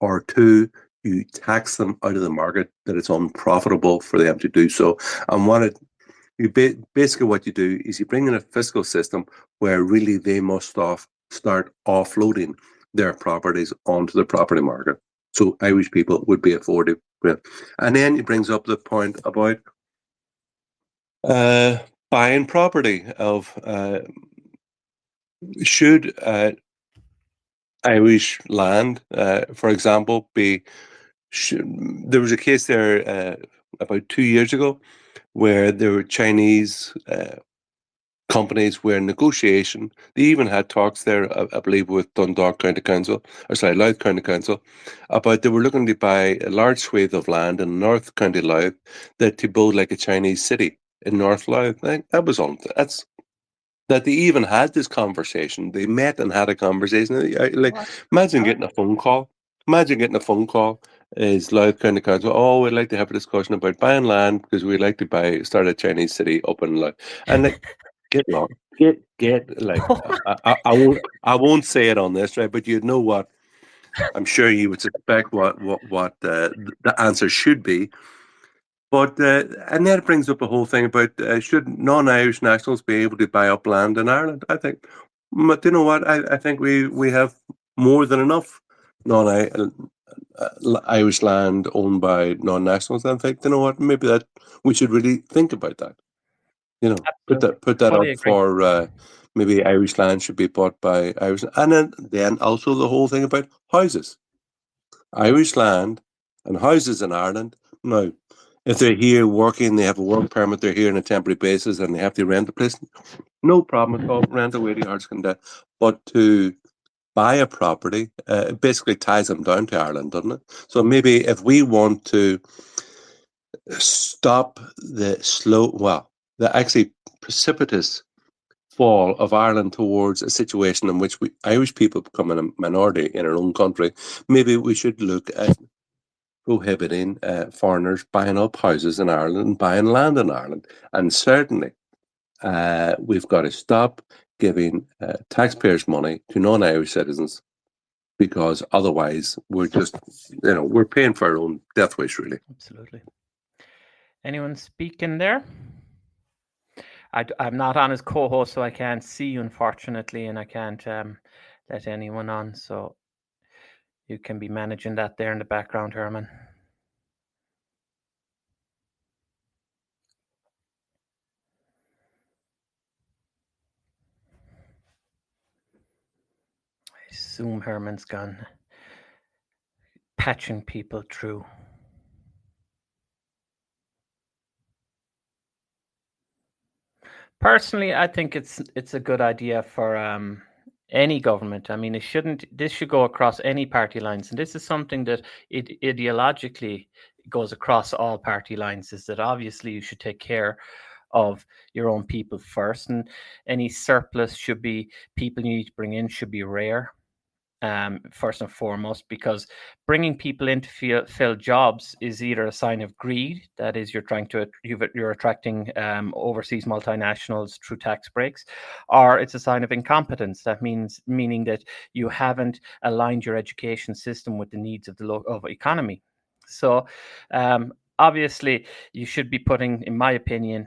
or two, you tax them out of the market, that it's unprofitable for them to do so. And basically what you do is you bring in a fiscal system where really they must start offloading their properties onto the property market. So Irish people would be afforded. And then it brings up the point about buying property of should Irish land, for example, be. There was a case there about 2 years ago where there were Chinese companies were in negotiation. They even had talks there, I believe, with Dundalk County Council, or sorry, Louth County Council, about they were looking to buy a large swathe of land in North County Louth that to build like a Chinese city in North Louth. Like, that's that they even had this conversation. They met and had a conversation. Like, imagine getting a phone call. Imagine getting a phone call. Is Louth County Council? Oh, we'd like to have a discussion about buying land because we'd like to start a Chinese city up in Louth. And like, get long, get like, I won't say it on this, right? But you know what? I'm sure you would suspect what the answer should be. But and then it brings up a whole thing about should non-Irish nationals be able to buy up land in Ireland? I think, but you know what? I think we have more than enough non-Irish land owned by non-nationals. I think, you know what? Maybe that we should really think about that. You know, Absolutely. put that Fully up agree. for maybe Irish land should be bought by Irish, and then also the whole thing about houses. Irish land and houses in Ireland. Now, if they're here working, they have a work permit, they're here on a temporary basis, and they have to rent a place, no problem at all. Rent away the Irish can do. But to buy a property, it basically ties them down to Ireland, doesn't it? So maybe if we want to stop the actually precipitous fall of Ireland towards a situation in which Irish people become a minority in our own country, maybe we should look at prohibiting foreigners buying up houses in Ireland and buying land in Ireland. And certainly, we've got to stop giving taxpayers' money to non-Irish citizens, because otherwise we're just, we're paying for our own death wish, really. Absolutely. Anyone speaking there? I'm not on as co-host, so I can't see you, unfortunately, and I can't let anyone on. So you can be managing that there in the background, Herman. I assume Herman's gone patching people through. Personally, I think it's a good idea for any government. I mean, this should go across any party lines, and this is something that ideologically goes across all party lines, is that obviously you should take care of your own people first, and any surplus people you need to bring in should be rare. First and foremost, because bringing people in to fill jobs is either a sign of greed, that is, you're attracting overseas multinationals through tax breaks, or it's a sign of incompetence. That meaning that you haven't aligned your education system with the needs of the local economy. So obviously you should be putting, in my opinion,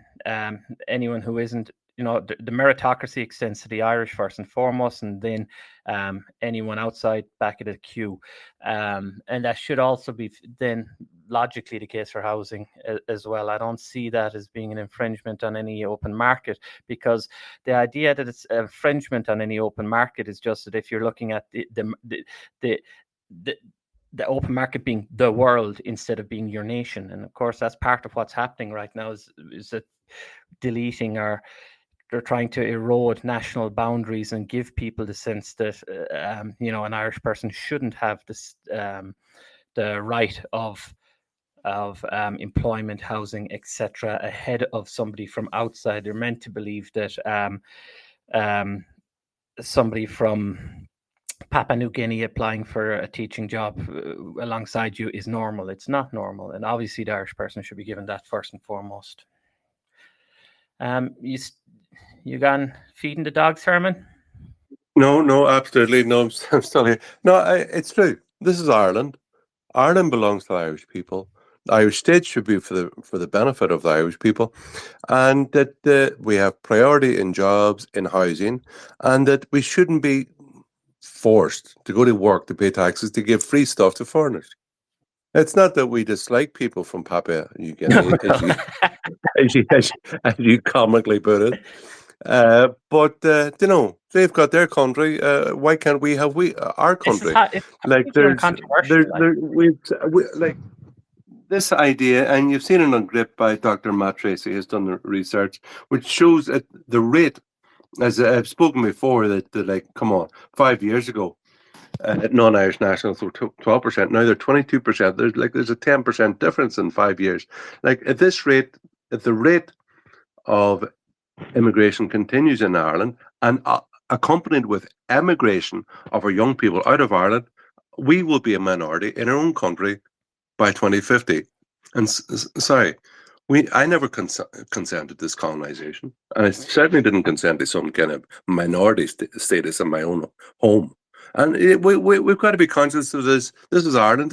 anyone who isn't, the meritocracy extends to the Irish first and foremost, and then anyone outside back of the queue. And that should also be then logically the case for housing as well. I don't see that as being an infringement on any open market, because the idea that it's an infringement on any open market is just that if you're looking at the open market being the world instead of being your nation. And of course, that's part of what's happening right now, is that deleting they're trying to erode national boundaries and give people the sense that an Irish person shouldn't have this the right of employment, housing, etc., ahead of somebody from outside. They're meant to believe that somebody from Papua New Guinea applying for a teaching job alongside you is normal. It's not normal, and obviously the Irish person should be given that first and foremost. You gone feeding the dogs, Herman? No, absolutely. No, I'm still here. No, it's true. This is Ireland. Ireland belongs to the Irish people. The Irish state should be for the benefit of the Irish people, and that we have priority in jobs, in housing, and that we shouldn't be forced to go to work to pay taxes to give free stuff to foreigners. It's not that we dislike people from Papua New Guinea, as you comically put it. But they've got their country. Why can't we have our country? Like we like this idea, and you've seen it on Grip by Dr. Matt Tracy, has done the research, which shows at the rate, as I've spoken before, that come on, 5 years ago, non-Irish nationals were 12%. Now they're 22%. There's a 10% difference in 5 years. At this rate, at the rate of immigration continues in Ireland, and accompanied with emigration of our young people out of Ireland, we will be a minority in our own country by 2050. And sorry, I never consented to this colonization, and I certainly didn't consent to some kind of minority status in my own home. And we've got to be conscious of this. This is Ireland.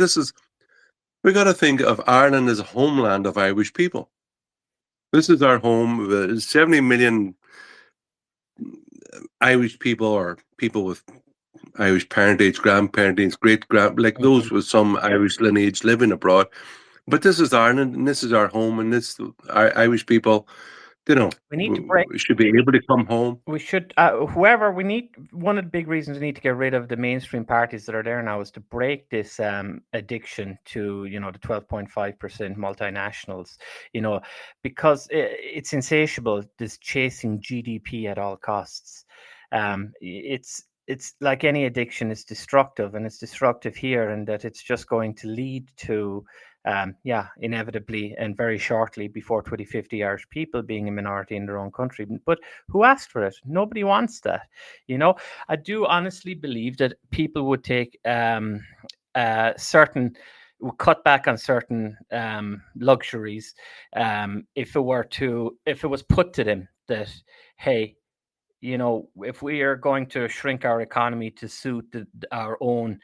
We've got to think of Ireland as a homeland of Irish people. This is our home. 70 million Irish people, or people with Irish parentage, grandparentage, those with some Irish lineage living abroad. But this is Ireland, and this is our home, and our Irish people, we need to break. We should be able to come home. We should, one of the big reasons we need to get rid of the mainstream parties that are there now is to break this addiction to, the 12.5% multinationals, because it's insatiable, this chasing GDP at all costs. It's like any addiction, is destructive, and it's destructive here, and that it's just going to lead to inevitably and very shortly, before 2050, Irish people being a minority in their own country. But who asked for it? Nobody wants that. I do honestly believe that people would take would cut back on certain luxuries if it was put to them that, hey, if we are going to shrink our economy to suit our own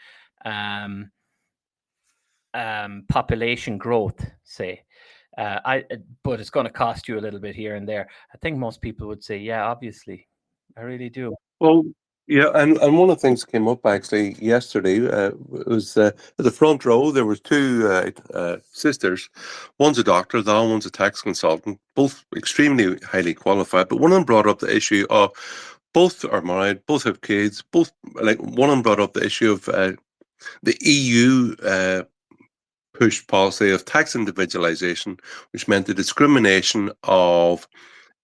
population growth, say, but it's going to cost you a little bit here and there. I think most people would say, yeah, obviously, I really do. Well, yeah, and one of the things that came up actually yesterday was at the front row. There was two sisters. One's a doctor, the other one's a tax consultant. Both extremely highly qualified. But one of them brought up the issue of both are married, both have kids. Both one of them brought up the issue of the EU push policy of tax individualization, which meant the discrimination of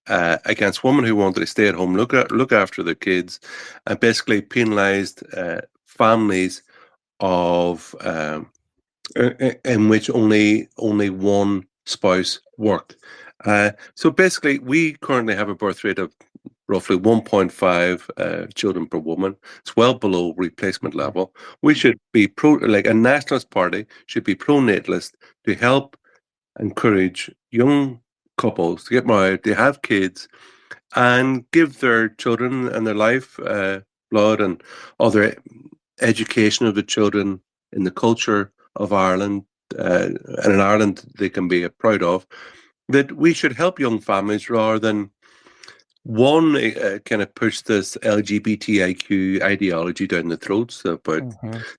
against women who wanted to stay at home, look after their kids, and basically penalised families of in which only one spouse worked. So basically, we currently have a birth rate of roughly 1.5 children per woman. It's well below replacement level. We should be a nationalist party should be pro-natalist to help encourage young couples to get married, to have kids, and give their children and their life blood and other education of the children in the culture of Ireland, and in Ireland they can be proud of, that we should help young families rather than one kind of push this LGBTIQ ideology down the throats about,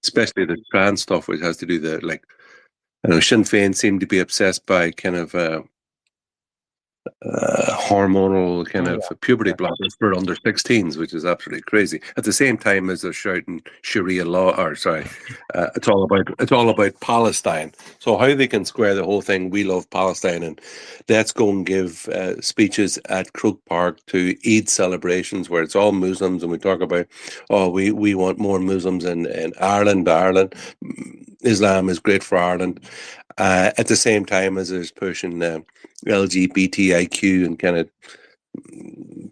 especially the trans stuff, which has to do Sinn Féin seem to be obsessed by kind of hormonal kind of puberty blockers for under 16s, which is absolutely crazy. At the same time as they're shouting Sharia law, it's all about Palestine. So how they can square the whole thing, we love Palestine, and let's go and give speeches at Croke Park to Eid celebrations where it's all Muslims, and we talk about, we want more Muslims in Ireland. Islam is great for Ireland. At the same time as there's pushing LGBTIQ and kind of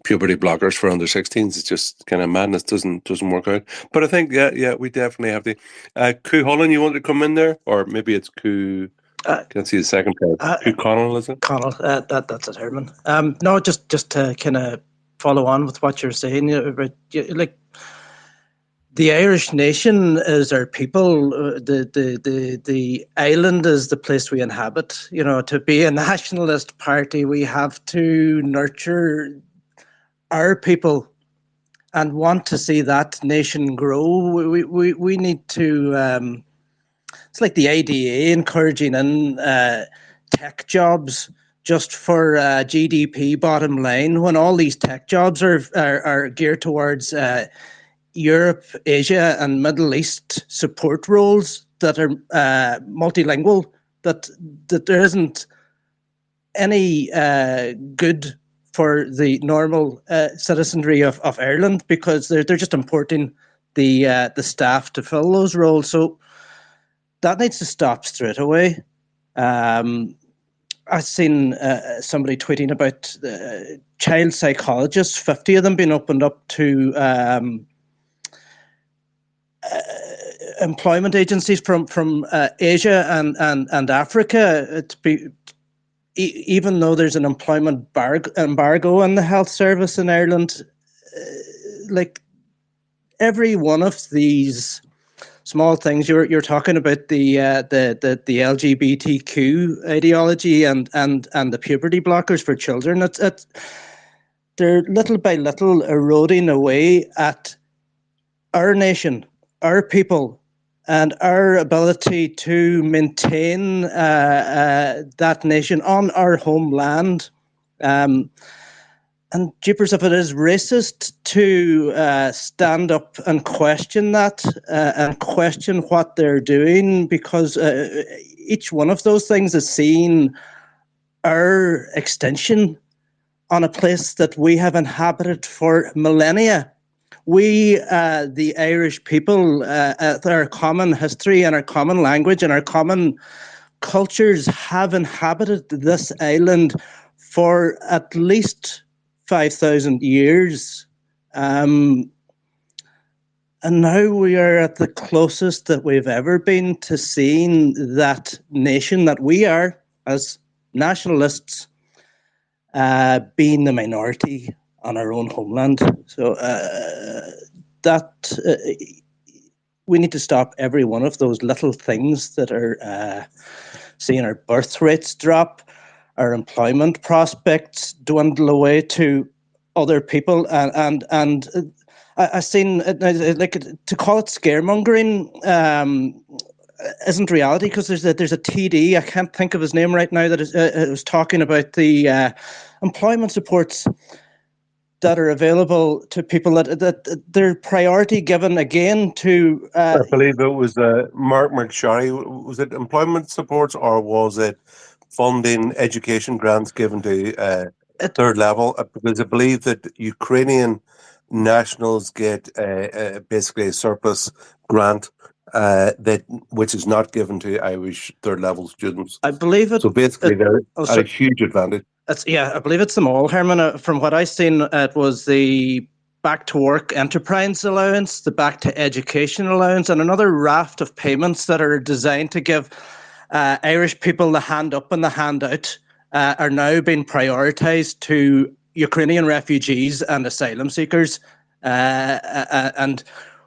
puberty blockers for under 16s, it's just kind of madness. Doesn't work out. But I think we definitely have the Coo Holland. You want to come in there, or maybe it's Coo? Can't see the second part. Coo Connell, is it? Connell. That's it, Herman. No, just to kind of follow on with what you're saying, the Irish nation is our people. The island is the place we inhabit. To be a nationalist party, we have to nurture our people and want to see that nation grow. We need to. It's like the IDA encouraging in tech jobs just for GDP bottom line, when all these tech jobs are geared towards Europe, Asia, and Middle East support roles that are multilingual, that there isn't any good for the normal citizenry of Ireland, because they're just importing the staff to fill those roles. So that needs to stop straight away. I've seen somebody tweeting about child psychologists, 50 of them being opened up to employment agencies from Asia and Africa, even though there's an employment embargo on the health service in Ireland. Like every one of these small things you're talking about, the LGBTQ ideology and the puberty blockers for children, they're little by little eroding away at our nation, our people, and our ability to maintain that nation on our homeland. And jeepers, if it is racist to stand up and question that and question what they're doing, because each one of those things is seeing our extinction on a place that we have inhabited for millennia. We, the Irish people, our common history and our common language and our common cultures have inhabited this island for at least 5,000 years. And now we are at the closest that we've ever been to seeing that nation that we are as nationalists being the minority on our own homeland. So we need to stop every one of those little things that are seeing our birth rates drop, our employment prospects dwindle away to other people, and I've seen like to call it scaremongering isn't reality, because there's a TD, I can't think of his name right now, that was talking about the employment supports that are available to people, that their priority given again to I believe it was Mark McSharry. Was it employment supports, or was it funding education grants given to third level? Because I believe that Ukrainian nationals get basically a surplus grant which is not given to Irish third level students. I believe it. So basically, they're at a huge advantage. I believe it's them all, Herman. From what I seen, it was the back to work enterprise allowance, the back to education allowance, and another raft of payments that are designed to give Irish people the hand up and the hand out are now being prioritised to Ukrainian refugees and asylum seekers. And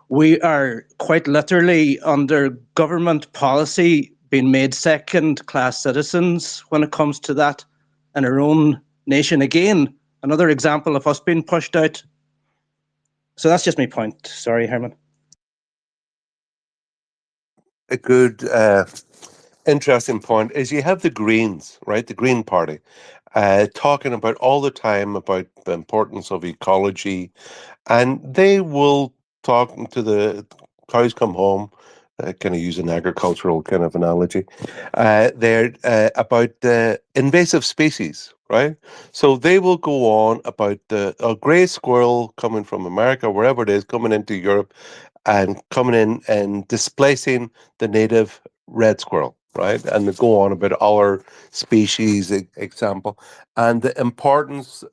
we are quite literally, under government policy, being made second-class citizens when it comes to that in our own nation. Again, another example of us being pushed out. So that's just my point. Sorry, Herman. A good, interesting point is you have the Greens, right? The Green Party, talking about all the time about the importance of ecology, and they will talk to the cows come home. Kind of use an agricultural kind of analogy. They're about the invasive species, right? So they will go on about a grey squirrel coming from America, wherever it is, coming into Europe and coming in and displacing the native red squirrel, right? And they go on about our species example and the importance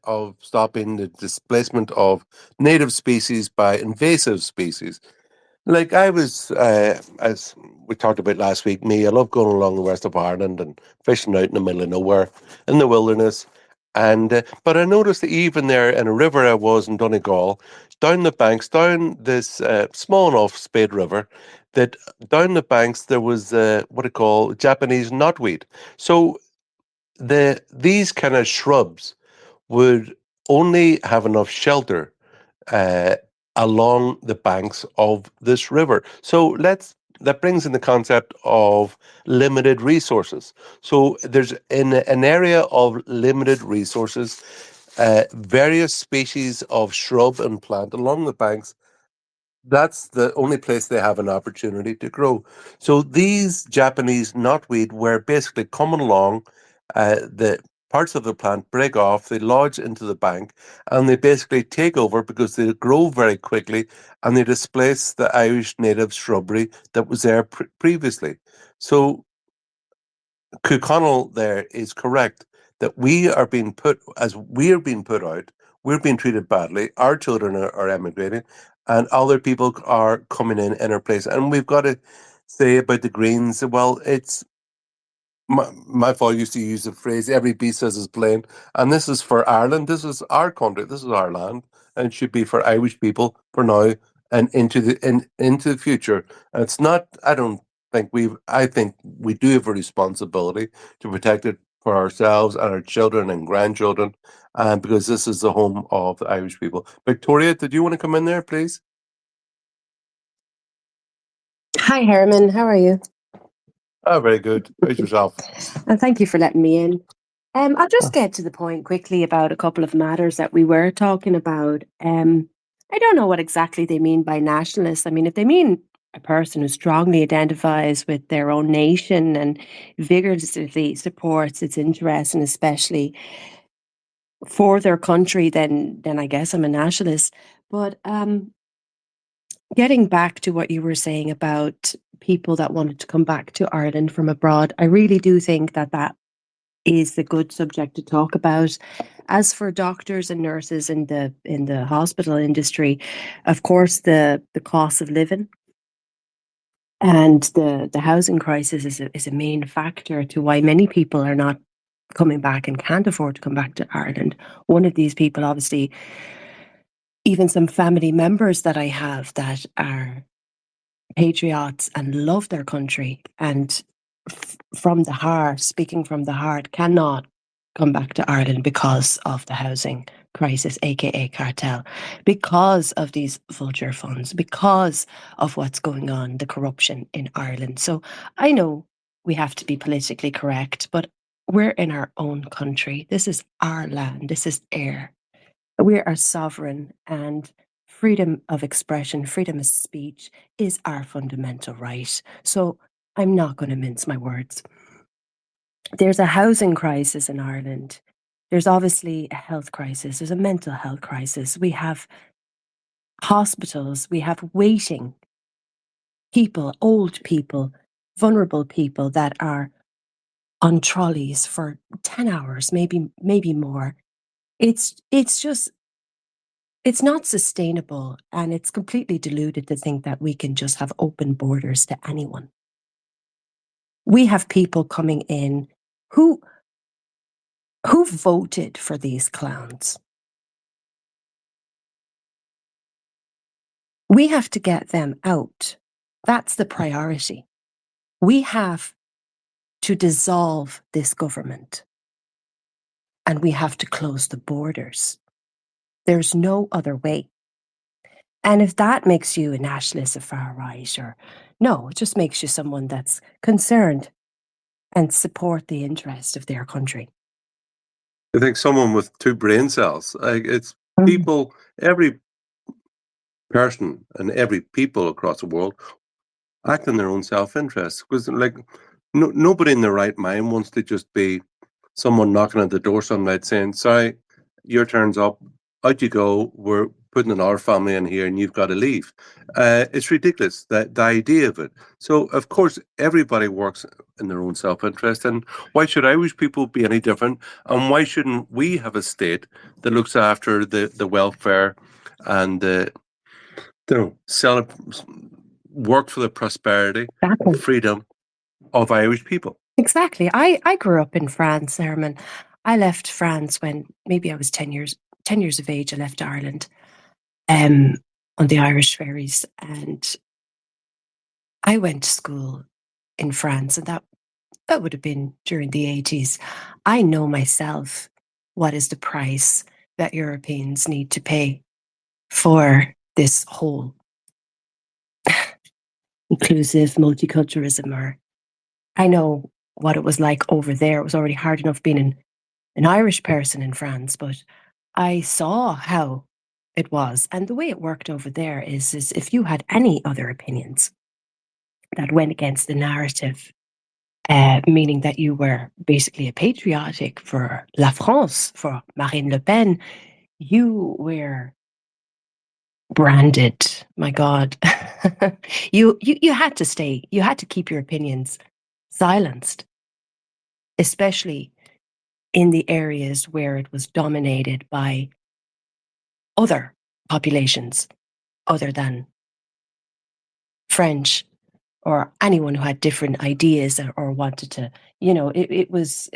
of stopping the displacement of native species by invasive species. Like I was, as we talked about last week, I love going along the west of Ireland and fishing out in the middle of nowhere in the wilderness. And but I noticed that even there in a river I was in Donegal, down the banks, down this small enough Spade River, that down the banks there was what I call Japanese knotweed. So these kind of shrubs would only have enough shelter uh, along the banks of this river. So that brings in the concept of limited resources. So there's in an area of limited resources, various species of shrub and plant along the banks. That's the only place they have an opportunity to grow. So these Japanese knotweed were basically coming along, the parts of the plant break off, they lodge into the bank, and they basically take over because they grow very quickly and they displace the Irish native shrubbery that was there previously. So Connell there is correct that we are being put out, we're being treated badly, our children are emigrating, and other people are coming in our place. And we've got to say about the Greens, well, it's my father used to use the phrase, every beast has his plane. And this is for Ireland. This is our country. This is our land. And it should be for Irish people for now and into the future. And it's not, I think we do have a responsibility to protect it for ourselves and our children and grandchildren, because this is the home of the Irish people. Victoria, did you want to come in there, please? Hi, Herman. How are you? Oh, very good. How's yourself? And thank you for letting me in. I'll just get to the point quickly about a couple of matters that we were talking about. I don't know what exactly they mean by nationalist. I mean, if they mean a person who strongly identifies with their own nation and vigorously supports its interests, and especially for their country, then I guess I'm a nationalist. But getting back to what you were saying about people that wanted to come back to Ireland from abroad, I really do think that is the good subject to talk about. As for doctors and nurses in the hospital industry, of course, the cost of living and the housing crisis is a main factor to why many people are not coming back and can't afford to come back to Ireland. One of these people, obviously, even some family members that I have that are patriots and love their country and from the heart, speaking from the heart, cannot come back to Ireland because of the housing crisis, aka cartel, because of these vulture funds, because of what's going on, the corruption in Ireland. So I know we have to be politically correct, but we're in our own country. This is our land. This is air. We are sovereign, and freedom of expression, freedom of speech is our fundamental right. So I'm not going to mince my words. There's a housing crisis in Ireland. There's obviously a health crisis. There's a mental health crisis. We have hospitals. We have waiting people, old people, vulnerable people that are on trolleys for 10 hours, maybe more. It's not sustainable, and it's completely deluded to think that we can just have open borders to anyone. We have people coming in who voted for these clowns. We have to get them out. That's the priority. We have to dissolve this government, and we have to close the borders. There's no other way. And if that makes you a nationalist, a far right, or no, it just makes you someone that's concerned and support the interest of their country. I think someone with two brain cells. Like, it's people, every person and every people across the world act in their own self-interest. Because nobody in their right mind wants to just be someone knocking at the door some night saying, "Sorry, your turn's up. Out you go. We're putting our family in here, and you've got to leave." It's ridiculous, the idea of it. So, of course, everybody works in their own self-interest. And why should Irish people be any different? And why shouldn't we have a state that looks after the welfare and work for the prosperity, freedom of Irish people? Exactly. I grew up in France, Herman. I left France when maybe I was 10 years of age. I left Ireland on the Irish ferries, and I went to school in France, and that would have been during the 80s. I know myself what is the price that Europeans need to pay for this whole inclusive multiculturalism. Or I know what it was like over there. It was already hard enough being an Irish person in France, but I saw how it was. And the way it worked over there is if you had any other opinions that went against the narrative, meaning that you were basically a patriotic for La France, for Marine Le Pen, you were branded. My God. you had to stay. You had to keep your opinions silenced, especially in the areas where it was dominated by other populations other than French, or anyone who had different ideas or wanted to, it was,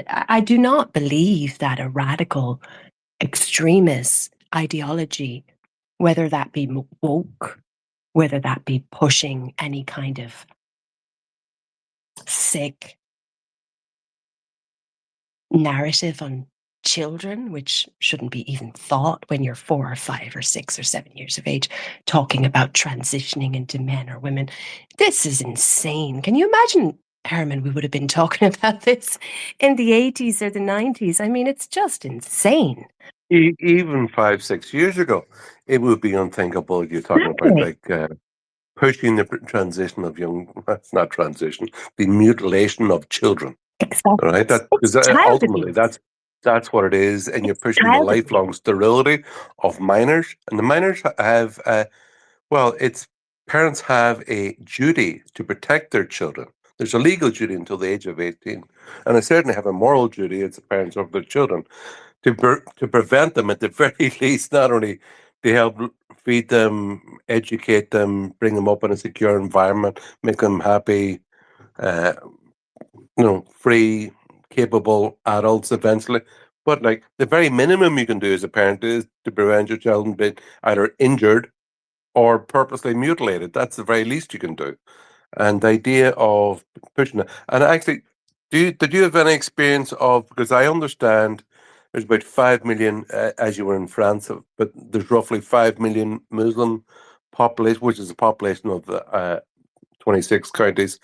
I do not believe that a radical extremist ideology, whether that be woke, whether that be pushing any kind of sick narrative on children, which shouldn't be even thought when you're 4 or 5 or 6 or 7 years of age, talking about transitioning into men or women. This is insane. Can you imagine, Herman, we would have been talking about this in the 80s or the 90s? I mean, it's just insane. Even 5, 6 years ago, it would be unthinkable. You're talking about pushing the transition of that's not transition, the mutilation of children. Exactly. Right? Ultimately, that's what it is. And you're pushing the lifelong sterility of minors. And the minors have, parents have a duty to protect their children. There's a legal duty until the age of 18. And they certainly have a moral duty as the parents of their children to prevent them, at the very least, not only to help feed them, educate them, bring them up in a secure environment, make them happy, free, capable adults eventually. But like the very minimum you can do as a parent is to prevent your child from being either injured or purposely mutilated. That's the very least you can do. And the idea of pushing it. And actually, did you have any experience of, because I understand there's about 5 million, as you were in France, but there's roughly 5 million Muslim population, which is the population of the 26 counties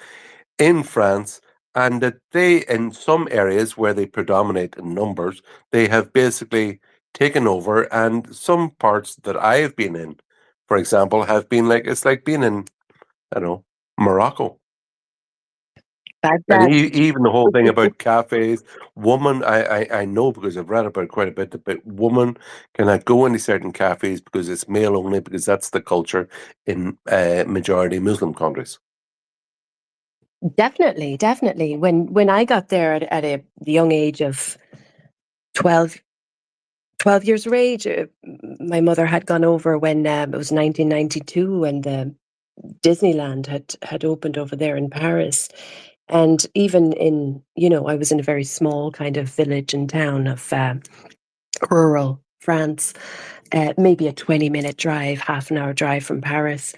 in France, and that they, in some areas where they predominate in numbers, they have basically taken over. And some parts that I have been in, for example, have been like, it's like being in, I don't know, Morocco. And Baghdad. even the whole thing about cafes, woman, I know because I've read about it quite a bit, but woman cannot go into certain cafes because it's male only, because that's the culture in majority Muslim countries. Definitely, definitely. When I got there at a young age of 12, 12 years of age, my mother had gone over when it was 1992 and Disneyland had opened over there in Paris. And even in, I was in a very small kind of village and town of rural France, maybe a 20-minute drive, half an hour drive from Paris.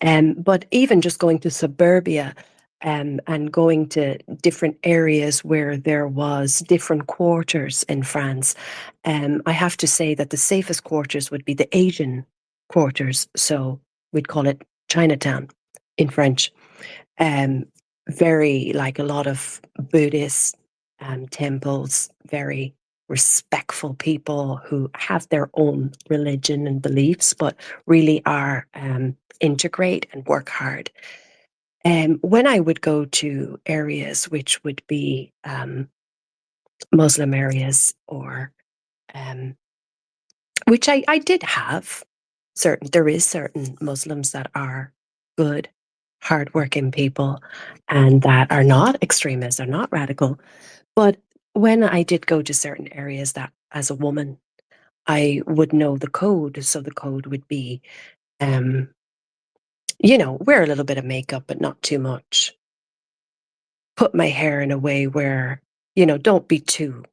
But even just going to suburbia and going to different areas where there was different quarters in France, I have to say that the safest quarters would be the Asian quarters. So we'd call it Chinatown in French. Very like a lot of Buddhist temples, very respectful people who have their own religion and beliefs, but really are integrate and work hard. When I would go to areas which would be Muslim areas or which I did have there is certain Muslims that are good, hardworking people and that are not extremists, are not radical. But when I did go to certain areas that as a woman, I would know the code. So the code would be, wear a little bit of makeup, but not too much. Put my hair in a way where, don't be too,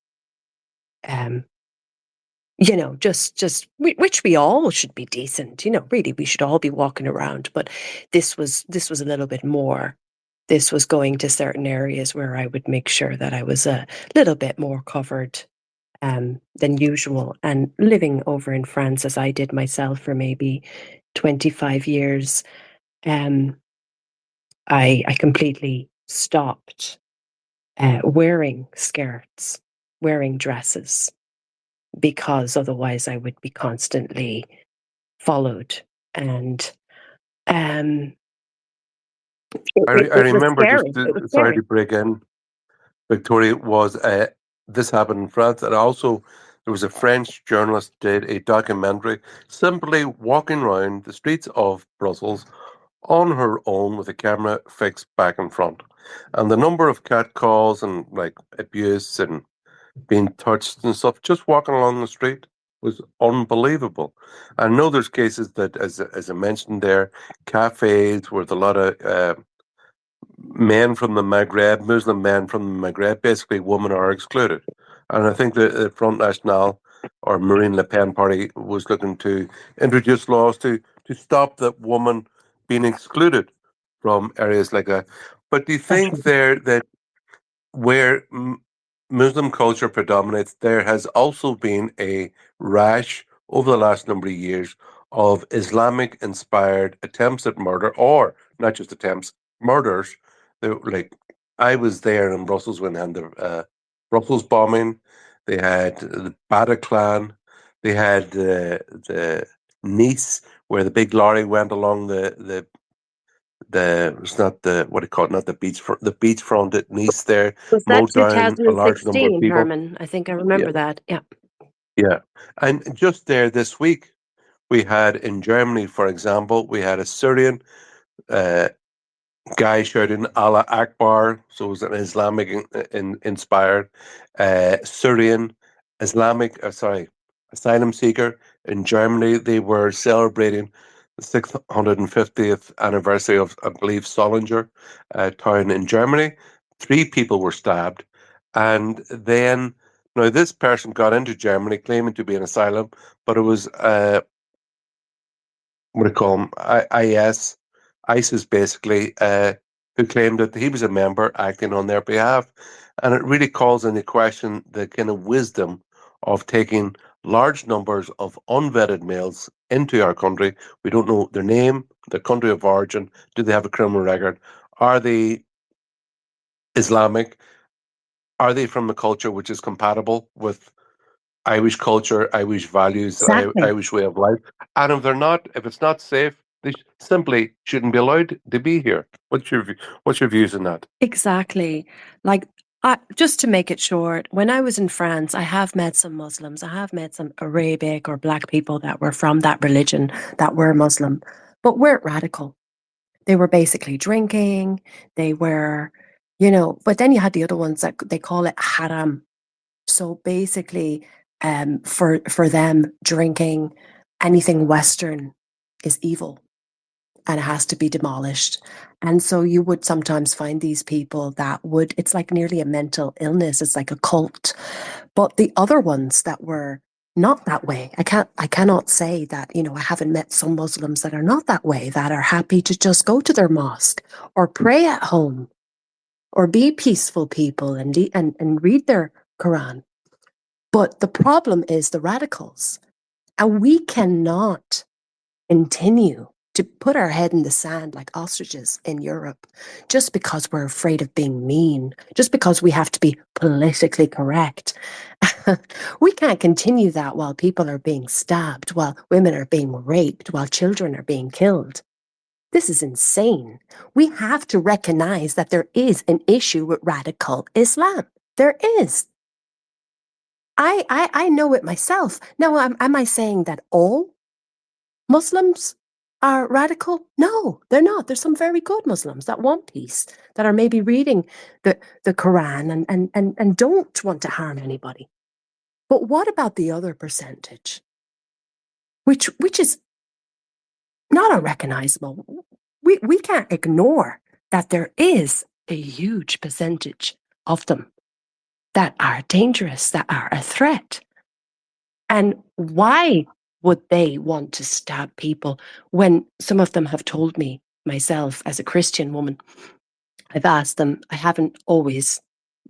which we all should be decent, really, we should all be walking around. But this was a little bit more. This was going to certain areas where I would make sure that I was a little bit more covered than usual. And living over in France, as I did myself for maybe 25 years, I completely stopped wearing skirts, wearing dresses, because otherwise I would be constantly followed. And I it was remember, scary. It was sorry scary. to break in, Victoria, was this happened in France, and also there was a French journalist did a documentary simply walking around the streets of Brussels on her own with a camera fixed back in front, and the number of catcalls and like abuse and being touched and stuff just walking along the street was unbelievable. I know there's cases that, as I mentioned there, cafes with a lot of men from the Maghreb, Muslim men from the Maghreb, basically women are excluded. And I think the Front National or Marine Le Pen party was looking to introduce laws to stop that woman being excluded from areas like that. But do you That's think there that where Muslim culture predominates, there has also been a rash over the last number of years of Islamic inspired attempts at murder, or not just attempts, murders. Like, I was there in Brussels when they had the Brussels bombing, they had the Bataclan, they had the Nice, where the big lorry went along it's not the, what do you call it, not the beachfront at Nice there, Was that mowed down a large number of 2016, people. Herman? I think I Yeah, remember that. Yeah. yeah. And just there this week, we had in Germany, for example, we had a Syrian uh, guy shouting Allah Akbar. So it was an Islamic inspired Syrian asylum seeker in Germany. They were celebrating the 650th anniversary of, I believe, Solinger town in Germany. 3 people were stabbed, And then, now this person got into Germany claiming to be an asylum, but it was, what do you call them, ISIS basically, who claimed that he was a member acting on their behalf. And it really calls into question the kind of wisdom of taking large numbers of unvetted males into our country. We don't know their name, their country of origin. Do they have a criminal record? Are they Islamic? Are they from a culture which is compatible with Irish culture, Irish values, Exactly. Irish way of life? And if they're not, if it's not safe, they simply shouldn't be allowed to be here. What's your views on that? Exactly. Like, just to make it short, when I was in France, I have met some Muslims. I have met some Arabic or Black people that were from that religion that were Muslim, but weren't radical. They were basically drinking. They were, but then you had the other ones that they call it haram. So basically, for them, drinking anything Western is evil and it has to be demolished. And so you would sometimes find these people that would, it's like nearly a mental illness. It's like a cult. But the other ones that were not that way, I cannot say that, I haven't met some Muslims that are not that way, that are happy to just go to their mosque or pray at home or be peaceful people and read their Quran. But the problem is the radicals. And we cannot continue to put our head in the sand like ostriches in Europe just because we're afraid of being mean, just because we have to be politically correct. We can't continue that while people are being stabbed, while women are being raped, while children are being killed. This is insane. We have to recognize that there is an issue with radical Islam. There is. I know it myself. Now, am I saying that all Muslims are radical? No, they're not. There's some very good Muslims that want peace, that are maybe reading the Quran and don't want to harm anybody. But what about the other percentage, which is not unrecognizable? We can't ignore that there is a huge percentage of them that are dangerous, that are a threat. And why would they want to stab people when some of them have told me, myself as a Christian woman, I've asked them, I haven't always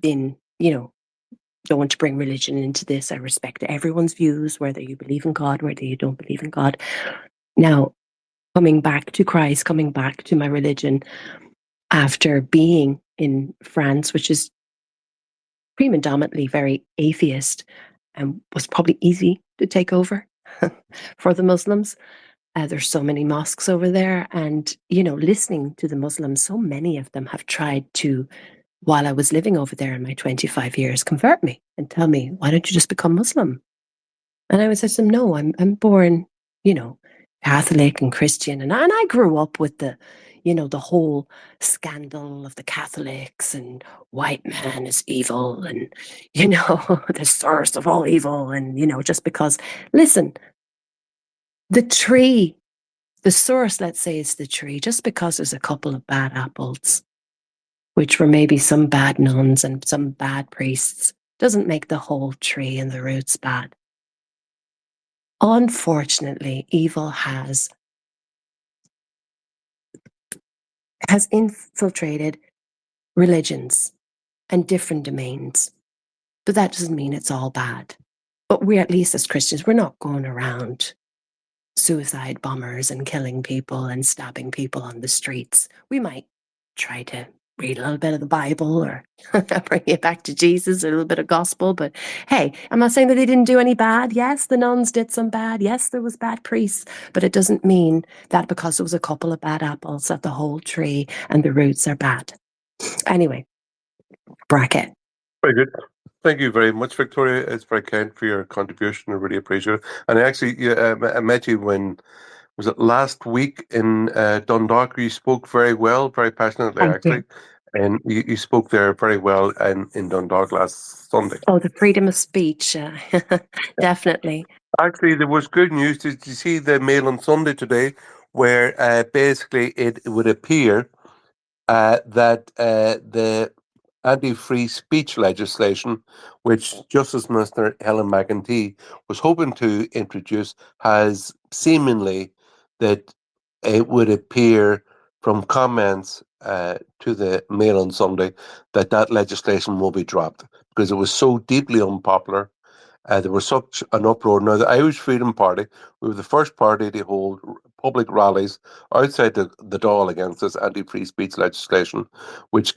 been, don't want to bring religion into this. I respect everyone's views, whether you believe in God, whether you don't believe in God. Now, coming back to Christ, coming back to my religion, after being in France, which is predominantly very atheist and was probably easy to take over for the Muslims. There's so many mosques over there. And, listening to the Muslims, so many of them have tried to, while I was living over there in my 25 years, convert me and tell me, why don't you just become Muslim? And I would say to them, no, I'm born, Catholic and Christian. And I grew up with the whole scandal of the Catholics and white man is evil and, the source of all evil. And, just because, listen, the tree, the source, let's say, is the tree, just because there's a couple of bad apples, which were maybe some bad nuns and some bad priests, doesn't make the whole tree and the roots bad. Unfortunately, evil has infiltrated religions and different domains. But that doesn't mean it's all bad. But we, at least as Christians, we're not going around suicide bombers and killing people and stabbing people on the streets. We might try to read a little bit of the Bible or bring it back to Jesus, a little bit of gospel. But hey, I'm not saying that they didn't do any bad. Yes, the nuns did some bad. Yes, there was bad priests. But it doesn't mean that because there was a couple of bad apples that the whole tree and the roots are bad. Anyway, bracket. Very good. Thank you very much, Victoria. It's very kind for your contribution. I really appreciate it. And I met you when, was it last week in Dundalk? You spoke very well, very passionately, Thank actually. you. And you spoke there very well in Dundalk last Sunday. Oh, the freedom of speech. Definitely. Actually, there was good news. Did you see the Mail on Sunday today, where basically it would appear that the anti-free speech legislation, which Justice Minister Helen McEntee was hoping to introduce, has seemingly that it would appear from comments to the Mail on Sunday that legislation will be dropped because it was so deeply unpopular. There was such an uproar. Now, the Irish Freedom Party, we were the first party to hold public rallies outside the Dáil against this anti-free speech legislation, which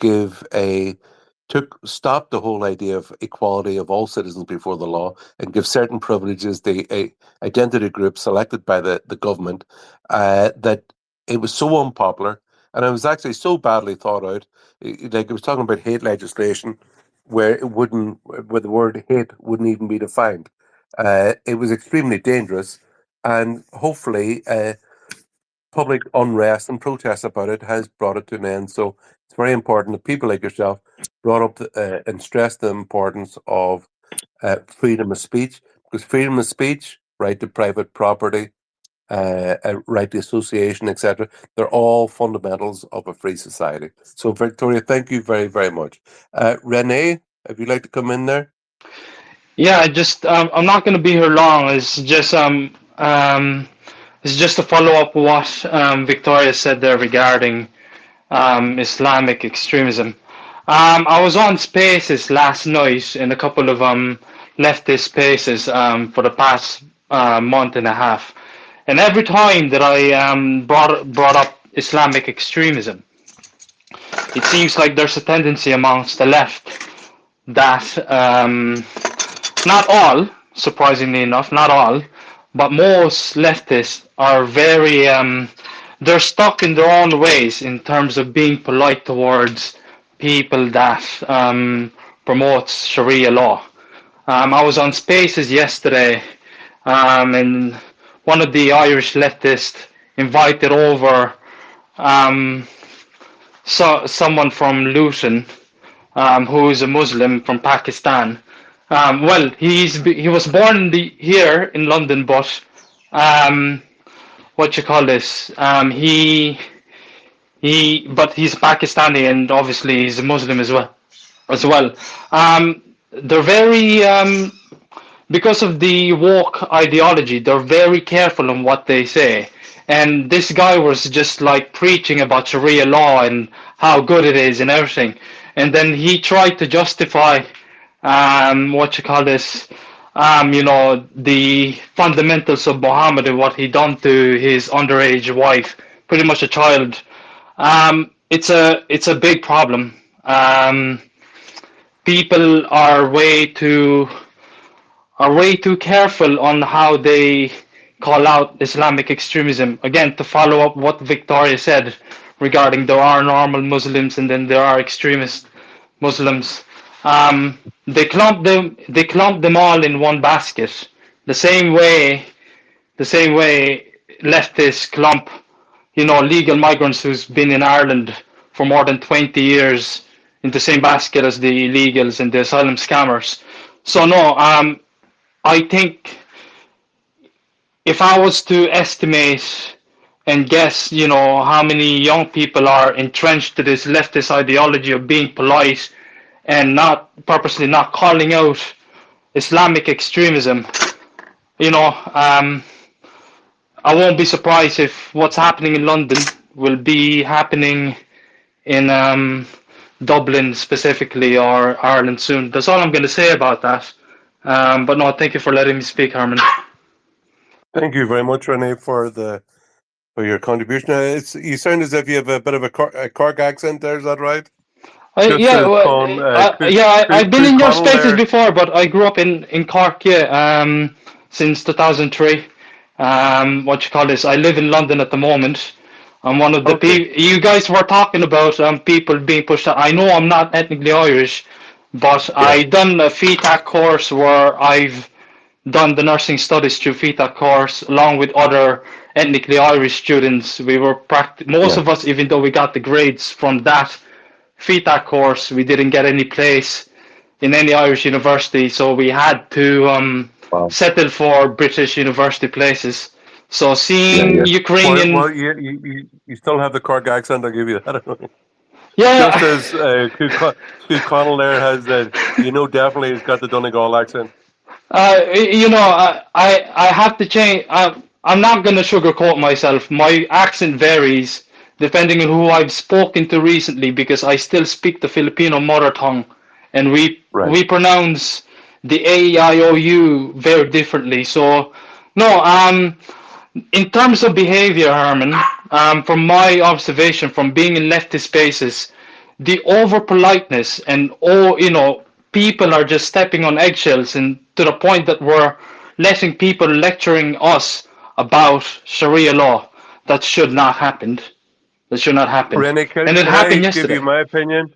stopped the whole idea of equality of all citizens before the law and give certain privileges to identity groups selected by the government, that it was so unpopular and it was actually so badly thought out. Like, it was talking about hate legislation where the word hate wouldn't even be defined. It was extremely dangerous, and hopefully public unrest and protests about it has brought it to an end. So it's very important that people like yourself brought up and stressed the importance of freedom of speech, because freedom of speech, right to private property, right to association, etc., they're all fundamentals of a free society. So, Victoria, thank you very, very much. Renee, if you'd like to come in there. Yeah, I'm not going to be here long. It's just to follow up what Victoria said there regarding Islamic extremism. I was on Spaces last night in a couple of leftist spaces for the past month and a half, and every time that I brought up Islamic extremism, it seems like there's a tendency amongst the left that not all, surprisingly enough, not all, but most leftists are very, they're stuck in their own ways in terms of being polite towards people that promotes Sharia law. I was on Spaces yesterday, and one of the Irish leftists invited over someone from Luton, who is a Muslim from Pakistan. Well, he was born here in London, but what you call this? But he's Pakistani, and obviously he's a Muslim as well. They're very because of the woke ideology. They're very careful on what they say. And this guy was just like preaching about Sharia law and how good it is and everything. And then he tried to justify the fundamentals of Muhammad and what he done to his underage wife, pretty much a child. It's a big problem. People are way too careful on how they call out Islamic extremism. Again, to follow up what Victoria said regarding there are normal Muslims and then there are extremist Muslims. They clump them all in one basket. The same way leftists clump, legal migrants who's been in Ireland for more than 20 years in the same basket as the illegals and the asylum scammers. So no, I think if I was to estimate and guess, how many young people are entrenched to this leftist ideology of being polite and not purposely not calling out Islamic extremism, I won't be surprised if what's happening in London will be happening in Dublin specifically or Ireland soon. That's all I'm going to say about that. But no, thank you for letting me speak, Herman. Thank you very much, Renee, for your contribution. You sound as if you have a bit of a Cork accent there. Is that right? I've been in your spaces before, but I grew up in Cork, since 2003. I live in London at the moment. I'm one of the people. You guys were talking about people being pushed out. I know I'm not ethnically Irish, but I done a FETAC course where I've done the nursing studies through FETAC course along with other ethnically Irish students. We were most of us, even though we got the grades from that FETAC course, we didn't get any place in any Irish university, so we had to settle for British university places. So seeing Ukrainian... Well, you still have the Cork accent, I'll give you that. Yeah, Just as Q Connell there has said, definitely he's got the Donegal accent. I have to change. I'm not going to sugarcoat myself. My accent varies depending on who I've spoken to recently because I still speak the Filipino mother tongue, and we Right. we pronounce the A, I, O, U very differently. So, no, in terms of behavior, Herman, from my observation from being in leftist spaces, the over politeness and people are just stepping on eggshells, and to the point that we're letting people lecturing us about Sharia law. That should not happen. That should not happen. Rennie, And it can I happened give you yesterday. my opinion?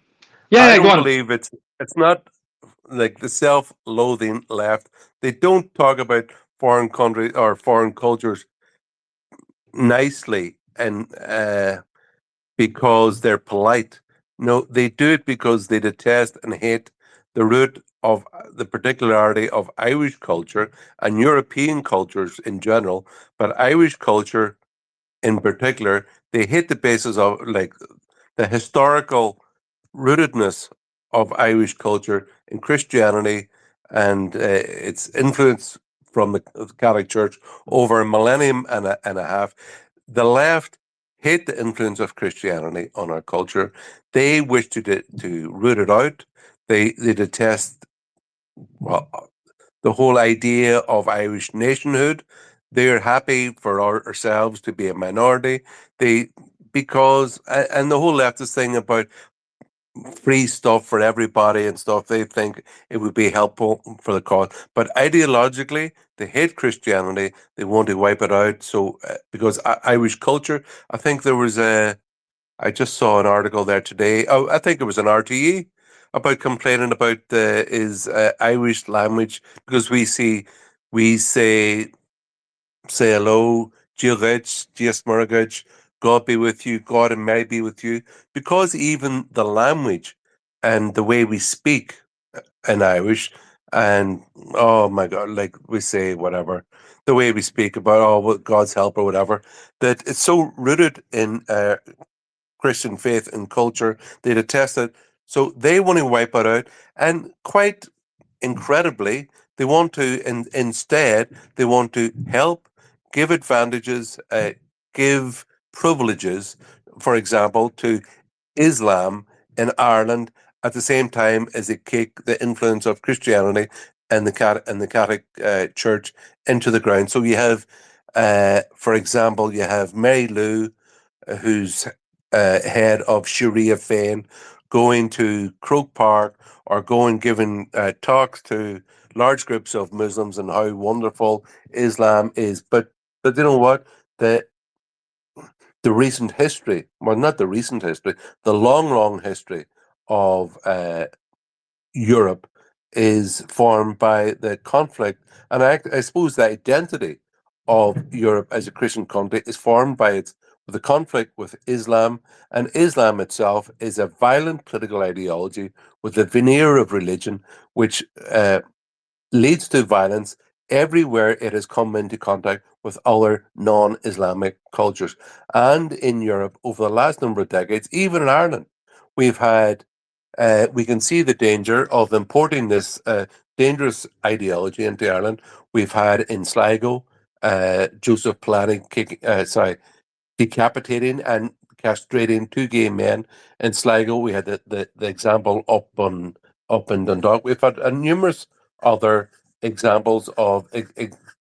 Yeah, I yeah, go don't on. believe it's not like the self-loathing left. They don't talk about foreign countries or foreign cultures nicely and because they're polite. No, they do it because they detest and hate the root of the particularity of Irish culture and European cultures in general, but Irish culture in particular, they hate the basis of like the historical rootedness of Irish culture in Christianity and its influence from the Catholic Church over a millennium and a half. The left hate the influence of Christianity on our culture. They wish to root it out. They detest well, the whole idea of Irish nationhood. They're happy for ourselves to be a minority. They and the whole leftist thing about free stuff for everybody and stuff. They think it would be helpful for the cause, but ideologically, they hate Christianity. They want to wipe it out. So, because Irish culture, I think there was I just saw an article there today. Oh, I think it was an RTE about complaining about the is Irish language because we say hello, Diolch, Diasmurgach, God be with you, God and may be with you, because even the language and the way we speak in Irish, and oh my God, like we say whatever, the way we speak about God's help or whatever, that it's so rooted in Christian faith and culture, they detest it. So they want to wipe it out, and quite incredibly, they want to instead they want to help, give advantages, give privileges, for example, to Islam in Ireland at the same time as they kick the influence of Christianity and the Catholic Church into the ground. So you have, for example, you have Mary Lou, who's head of Sharia Fane, going to Croke Park or going giving talks to large groups of Muslims and how wonderful Islam is. But you know what? The recent history, well, not the recent history, the long history of Europe is formed by the conflict, and I suppose the identity of Europe as a Christian country is formed by the conflict with Islam, and Islam itself is a violent political ideology with a veneer of religion, which leads to violence everywhere it has come into contact with other non-Islamic cultures. And in Europe, over the last number of decades, even in Ireland, we've had we can see the danger of importing this dangerous ideology into Ireland. We've had in Sligo, Joseph planning, decapitating and castrating two gay men in Sligo. We had the example up in Dundalk. We've had numerous other examples of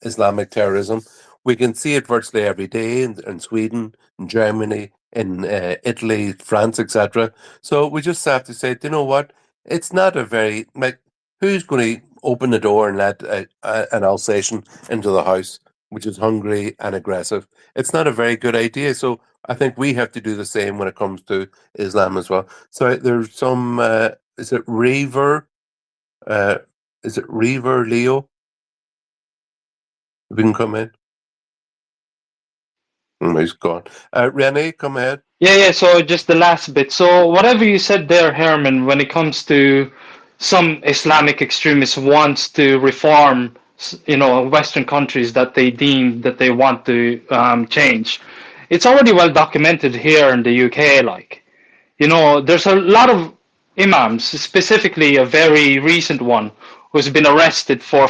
Islamic terrorism. We can see it virtually every day in Sweden, in Germany, in Italy, France, etc. So we just have to say, you know what? It's not a very who's going to open the door and let an Alsatian into the house, which is hungry and aggressive? It's not a very good idea. So I think we have to do the same when it comes to Islam as well. So there's some. Is it Reaver? Is it Reaver Leo? If we can come in. He's gone. Renee, come ahead. Yeah. So just the last bit. So whatever you said there, Herman, when it comes to some Islamic extremists wants to reform, Western countries that they deem that they want to change. It's already well documented here in the UK. Like, There's a lot of imams, specifically a very recent one, who's been arrested for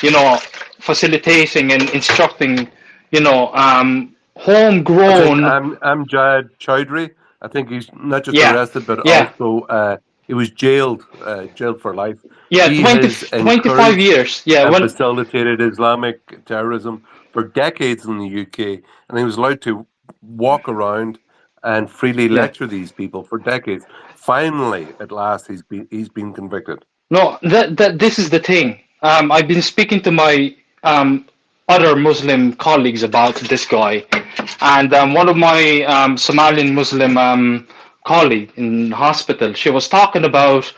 you know, facilitating and instructing, I think homegrown. Amjad Chowdhury. I think he's not just Yeah, arrested, but yeah, also he was jailed for life. yeah. He 20, has 25 encouraged years. Yeah, and when facilitated Islamic terrorism for decades in the UK, and he was allowed to walk around and freely yeah. lecture these people for decades. Finally, at last, he's been convicted. No, that this is the thing. I've been speaking to my other Muslim colleagues about this guy, and one of my Somalian Muslim colleague in hospital, she was talking about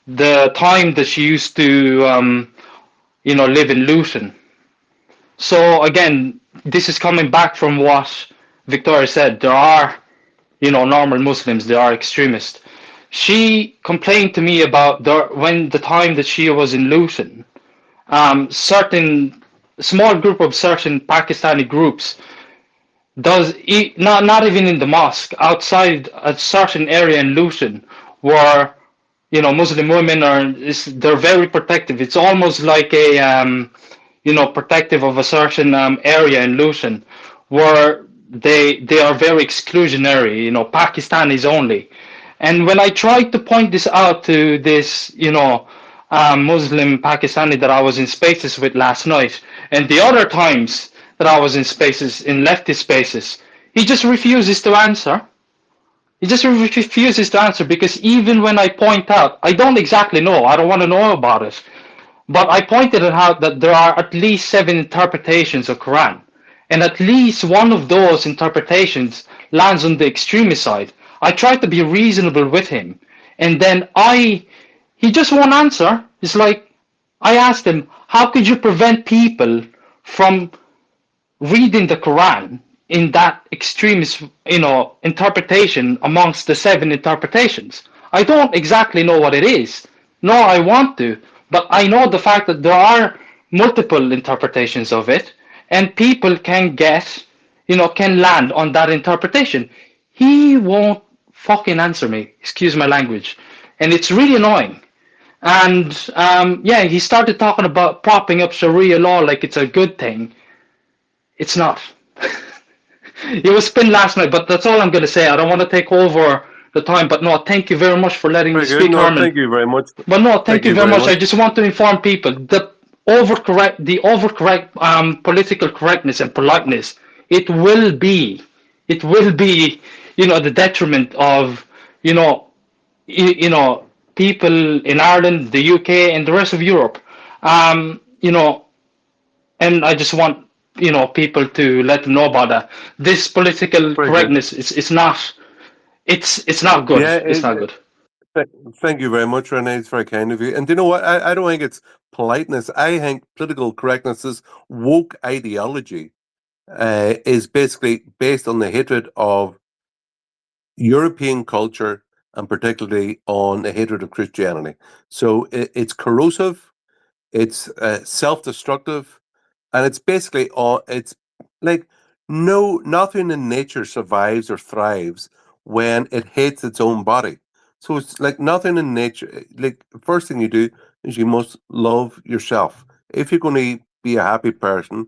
the time that she used to live in Luton. So again, this is coming back from what Victoria said. There are normal Muslims, they are extremists. She complained to me about when the time that she was in Luton, certain small group of certain Pakistani groups not even in the mosque, outside a certain area in Luton, where Muslim women they're very protective. It's almost like a protective of a certain area in Luton, where they are very exclusionary. Pakistanis only. And when I tried to point this out to this, Muslim Pakistani that I was in spaces with last night, and the other times that I was in spaces, in leftist spaces, he just refuses to answer. He just refuses to answer because even when I point out, I don't exactly know, I don't want to know about it, but I pointed out that there are at least 7 interpretations of Quran, and at least one of those interpretations lands on the extremist side. I tried to be reasonable with him, and then he just won't answer. It's like I asked him, how could you prevent people from reading the Quran in that extremist, interpretation amongst the 7 interpretations? I don't exactly know what it is, nor I want to, but I know the fact that there are multiple interpretations of it, and people can land on that interpretation. He won't fucking answer me, excuse my language, and it's really annoying. And yeah, he started talking about propping up Sharia law like it's a good thing. It's not. It was spin last night, but that's all I'm going to say. I don't want to take over the time, but no, thank you very much for letting me Very good. speak, No, Herman. thank you very much. But no, thank Thank you you very very much. I much. just want to inform people the overcorrect political correctness and politeness. It will be the detriment of you know people in Ireland, the UK, and the rest of Europe. Um, you know, and I just want people to let them know about that. This political Very good. correctness is not. It's not good. Yeah, It's not good. th- thank you very much, Renee. It's very kind of you. And do you know what? I don't think it's politeness. I think political correctness is woke ideology. Is basically based on the hatred of European culture and particularly on the hatred of Christianity. So it's corrosive, it's self-destructive, and it's basically all. It's like nothing in nature survives or thrives when it hates its own body. So it's like nothing in nature. Like the first thing you do is you must love yourself. If you're going to be a happy person,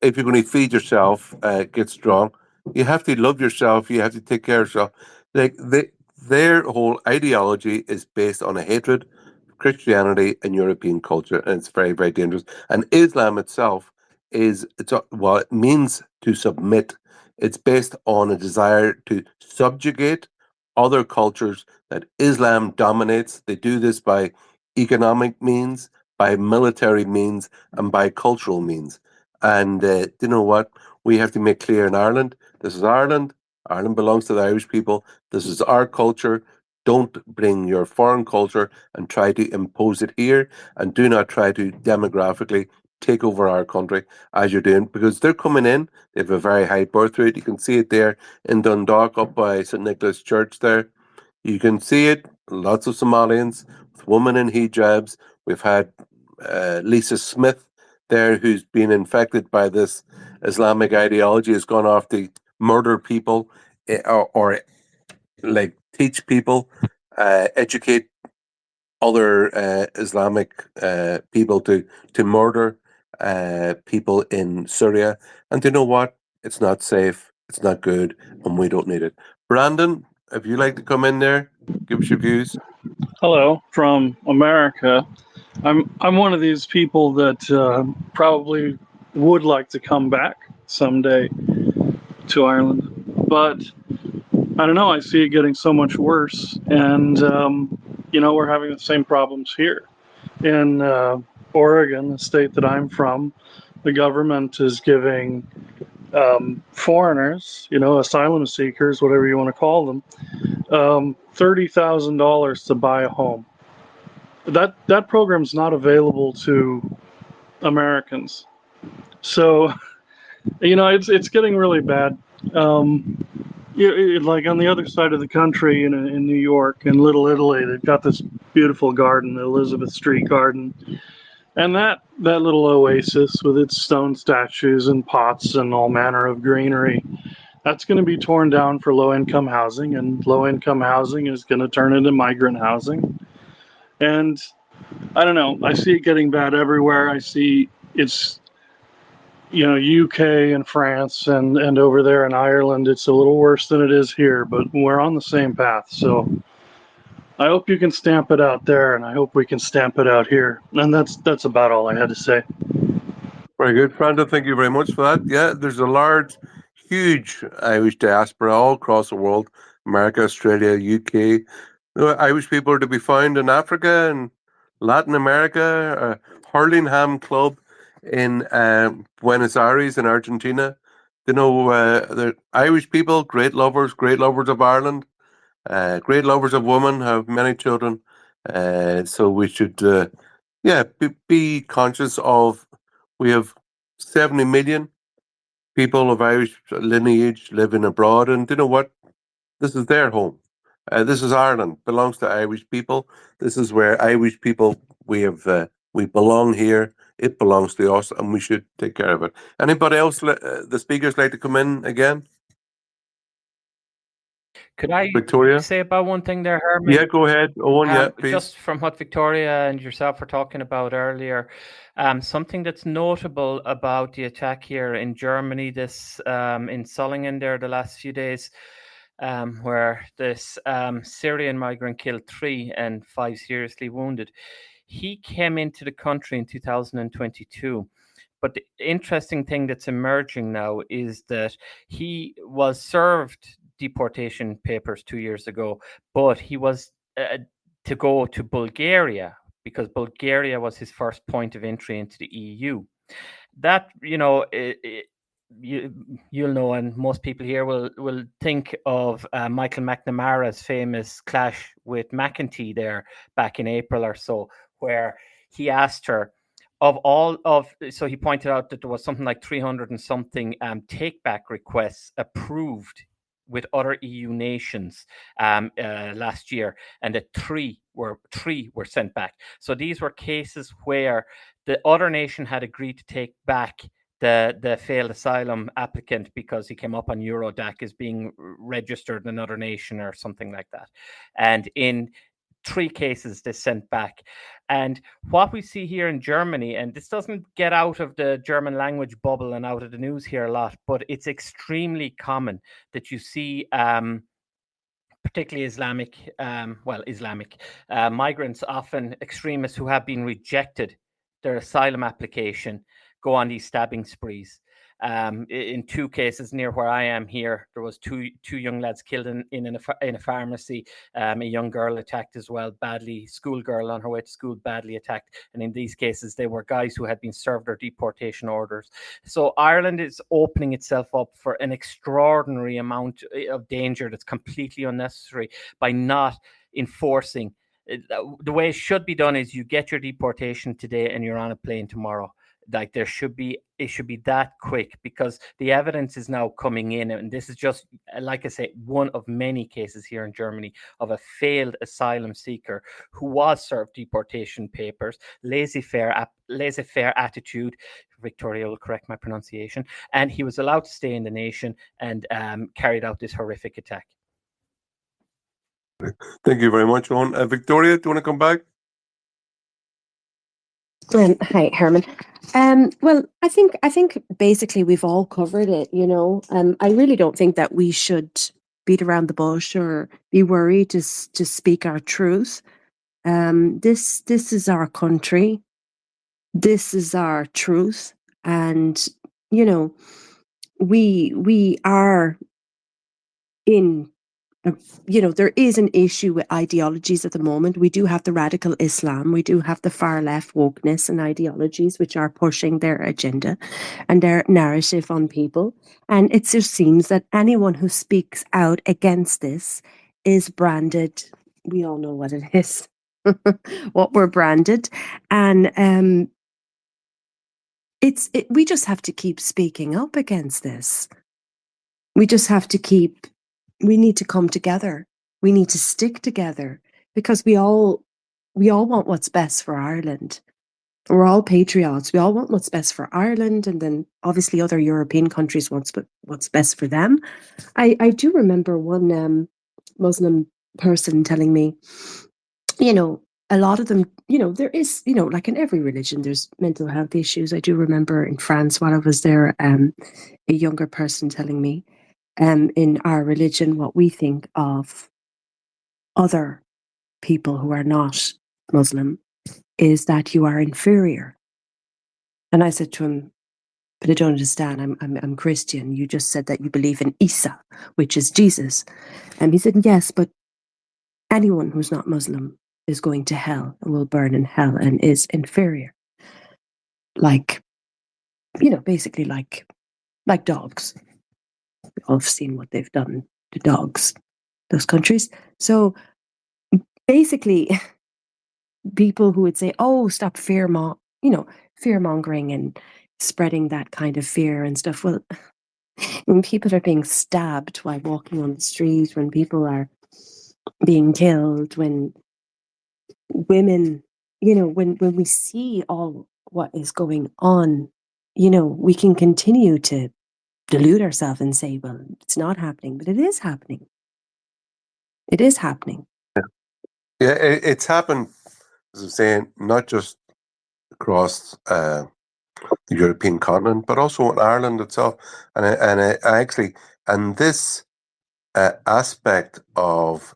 if you're going to feed yourself, get strong, you have to love yourself. You have to take care of yourself. Like their whole ideology is based on a hatred of Christianity and European culture, and it's very, very dangerous. And Islam itself well, it means to submit. It's based on a desire to subjugate other cultures that Islam dominates. They do this by economic means, by military means, and by cultural means. And you know what? We have to make clear in Ireland, this is Ireland. Ireland belongs to the Irish people. This is our culture. Don't bring your foreign culture and try to impose it here. And do not try to demographically take over our country as you're doing, because they're coming in. They have a very high birth rate. You can see it there in Dundalk up by St. Nicholas Church there. You can see it. Lots of Somalians with women in hijabs. We've had Lisa Smith there, who's been infected by this Islamic ideology, has gone off to murder people or like teach people, educate other Islamic people to murder people in Syria. And you know what? It's not safe. It's not good, and we don't need it. Brandon, if you like to come in there, give us your views. Hello from America. I'm one of these people that probably would like to come back someday to Ireland, but I don't know. I see it getting so much worse, and we're having the same problems here in Oregon, the state that I'm from. The government is giving foreigners, asylum seekers, whatever you want to call them, $30,000 to buy a home. That program's not available to Americans. So, it's getting really bad. Like on the other side of the country in New York, in Little Italy, they've got this beautiful garden, the Elizabeth Street Garden. And that little oasis with its stone statues and pots and all manner of greenery, that's going to be torn down for low-income housing, and low-income housing is going to turn into migrant housing. And I don't know, I see it getting bad everywhere. I see it's, UK and France and over there in Ireland, it's a little worse than it is here, but we're on the same path. So I hope you can stamp it out there, and I hope we can stamp it out here. And that's about all I had to say. Very good, Brandon. Thank you very much for that. Yeah, there's a large, huge Irish diaspora all across the world, America, Australia, UK. Irish people are to be found in Africa and Latin America, a Hurlingham club in Buenos Aires in Argentina. The Irish people, great lovers of Ireland, great lovers of women, have many children. So we should, be conscious of. We have 70 million people of Irish lineage living abroad, and you know what? This is their home. This is Ireland. Belongs to Irish people. This is where Irish people we belong here. It belongs to us, and we should take care of it. Anybody else? The speakers like to come in again? Could I Victoria? say about one thing there, Herman? Yeah, go ahead. Owen, yeah, please. Just from what Victoria and yourself were talking about earlier, something that's notable about the attack here in Germany, this in Solingen there the last few days, where this Syrian migrant killed 3 and 5 seriously wounded. He came into the country in 2022. But the interesting thing that's emerging now is that he was served deportation papers 2 years ago, but he was to go to Bulgaria because Bulgaria was his first point of entry into the EU. That, you'll know, and most people here will think of Michael McNamara's famous clash with McEntee there back in April or so, where he asked her, so he pointed out that there was something like 300 and something take-back requests approved with other EU nations last year, and that 3 were sent back. So these were cases where the other nation had agreed to take back the failed asylum applicant because he came up on Eurodac as being registered in another nation or something like that. And in 3 cases they sent back. And what we see here in Germany, and this doesn't get out of the German language bubble and out of the news here a lot, but it's extremely common that you see particularly Islamic migrants, often extremists who have been rejected their asylum application, go on these stabbing sprees. In 2 cases near where I am here, there was two young lads killed in a pharmacy. A young girl attacked as well, badly. Schoolgirl on her way to school, badly attacked. And in these cases, they were guys who had been served their deportation orders. So Ireland is opening itself up for an extraordinary amount of danger that's completely unnecessary by not enforcing. The way it should be done is you get your deportation today and you're on a plane tomorrow. Like it should be that quick, because the evidence is now coming in, and this is just, like I say, one of many cases here in Germany of a failed asylum seeker who was served deportation papers, laissez-faire attitude. Victoria will correct my pronunciation, and he was allowed to stay in the nation and carried out this horrific attack. Thank you very much, Owen. Victoria, do you want to come back? Hi, Herman. Well, I think basically we've all covered it. I really don't think that we should beat around the bush or be worried to speak our truth. This is our country. This is our truth, and we are in. There is an issue with ideologies at the moment. We do have the radical Islam. We do have the far left wokeness and ideologies, which are pushing their agenda and their narrative on people. And it just seems that anyone who speaks out against this is branded. We all know what it is, what we're branded. And we just have to keep speaking up against this. We just have to we need to come together. We need to stick together because we all want what's best for Ireland. We're all patriots. We all want what's best for Ireland, and then obviously other European countries want what's best for them. I do remember one Muslim person telling me, a lot of them, there is, like in every religion, there's mental health issues. I do remember in France while I was there, a younger person telling me, in our religion, what we think of other people who are not Muslim is that you are inferior. And I said to him, but I don't understand. I'm Christian. You just said that you believe in Isa, which is Jesus. And he said, yes, but anyone who's not Muslim is going to hell and will burn in hell and is inferior. Like, basically like dogs. We all have seen what they've done to dogs, those countries. So basically, people who would say, "Oh, stop fear mongering and spreading that kind of fear and stuff." Well, when people are being stabbed while walking on the street, when people are being killed, when women, when we see all what is going on, we can continue to delude ourselves and say, "Well, it's not happening," but it is happening. It is happening. Yeah, it's happened, as I'm saying, not just across the European continent, but also in Ireland itself. And this aspect of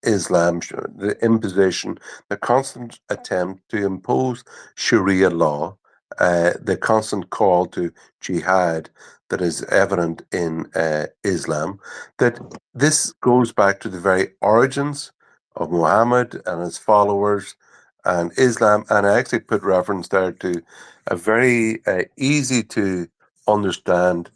Islam, the imposition, the constant attempt to impose Sharia law, the constant call to jihad that is evident in Islam, that this goes back to the very origins of Muhammad and his followers and Islam. And I actually put reference there to a very easy to understand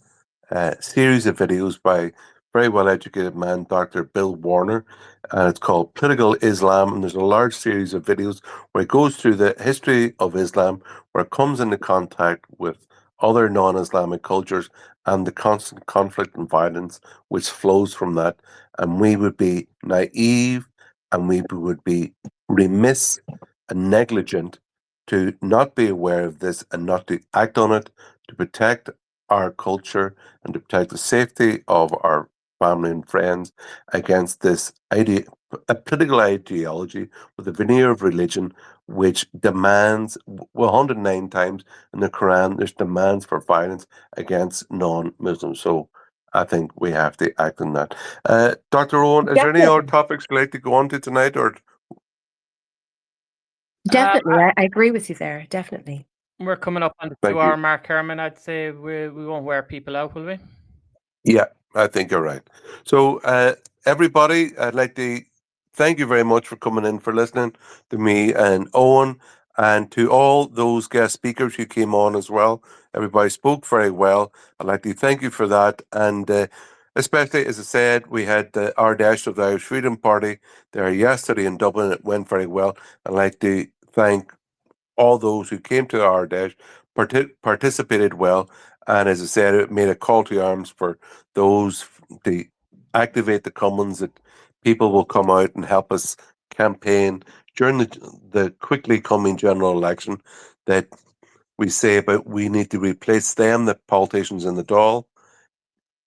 series of videos by very well educated man, Dr. Bill Warner, and it's called Political Islam. And there's a large series of videos where it goes through the history of Islam, where it comes into contact with other non Islamic cultures and the constant conflict and violence which flows from that. And we would be naive and we would be remiss and negligent to not be aware of this and not to act on it to protect our culture and to protect the safety of our family and friends against this a political ideology with a veneer of religion which demands, 109 times in the Quran, there's demands for violence against non-Muslims. So I think we have to act on that. Dr. Owen, is there any other topics you'd like to go on to tonight? Or Definitely, I agree with you there. Definitely. We're coming up on the 2-hour mark, Herman. I'd say we won't wear people out, will we? Yeah, I think you're right. So, everybody, I'd like to thank you very much for coming in, for listening to me and Owen, and to all those guest speakers who came on as well. Everybody spoke very well. I'd like to thank you for that. And especially, as I said, we had the Ardèche of the Irish Freedom Party there yesterday in Dublin. It went very well. I'd like to thank all those who came to Ardèche, participated well, and as I said, it made a call to arms for those to activate the commons, that people will come out and help us campaign during the quickly coming general election, that we say about we need to replace them, the politicians in the Dáil,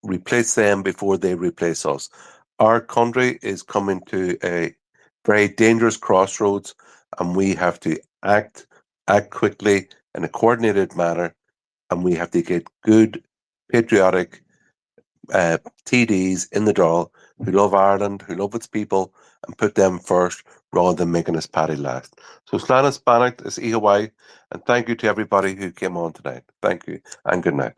replace them before they replace us. Our country is coming to a very dangerous crossroads, and we have to act quickly in a coordinated manner, and we have to get good, patriotic TDs in the Dáil who love Ireland, who love its people, and put them first rather than making us party last. So Slán is Bannacht is Eoin, and thank you to everybody who came on tonight. Thank you, and good night.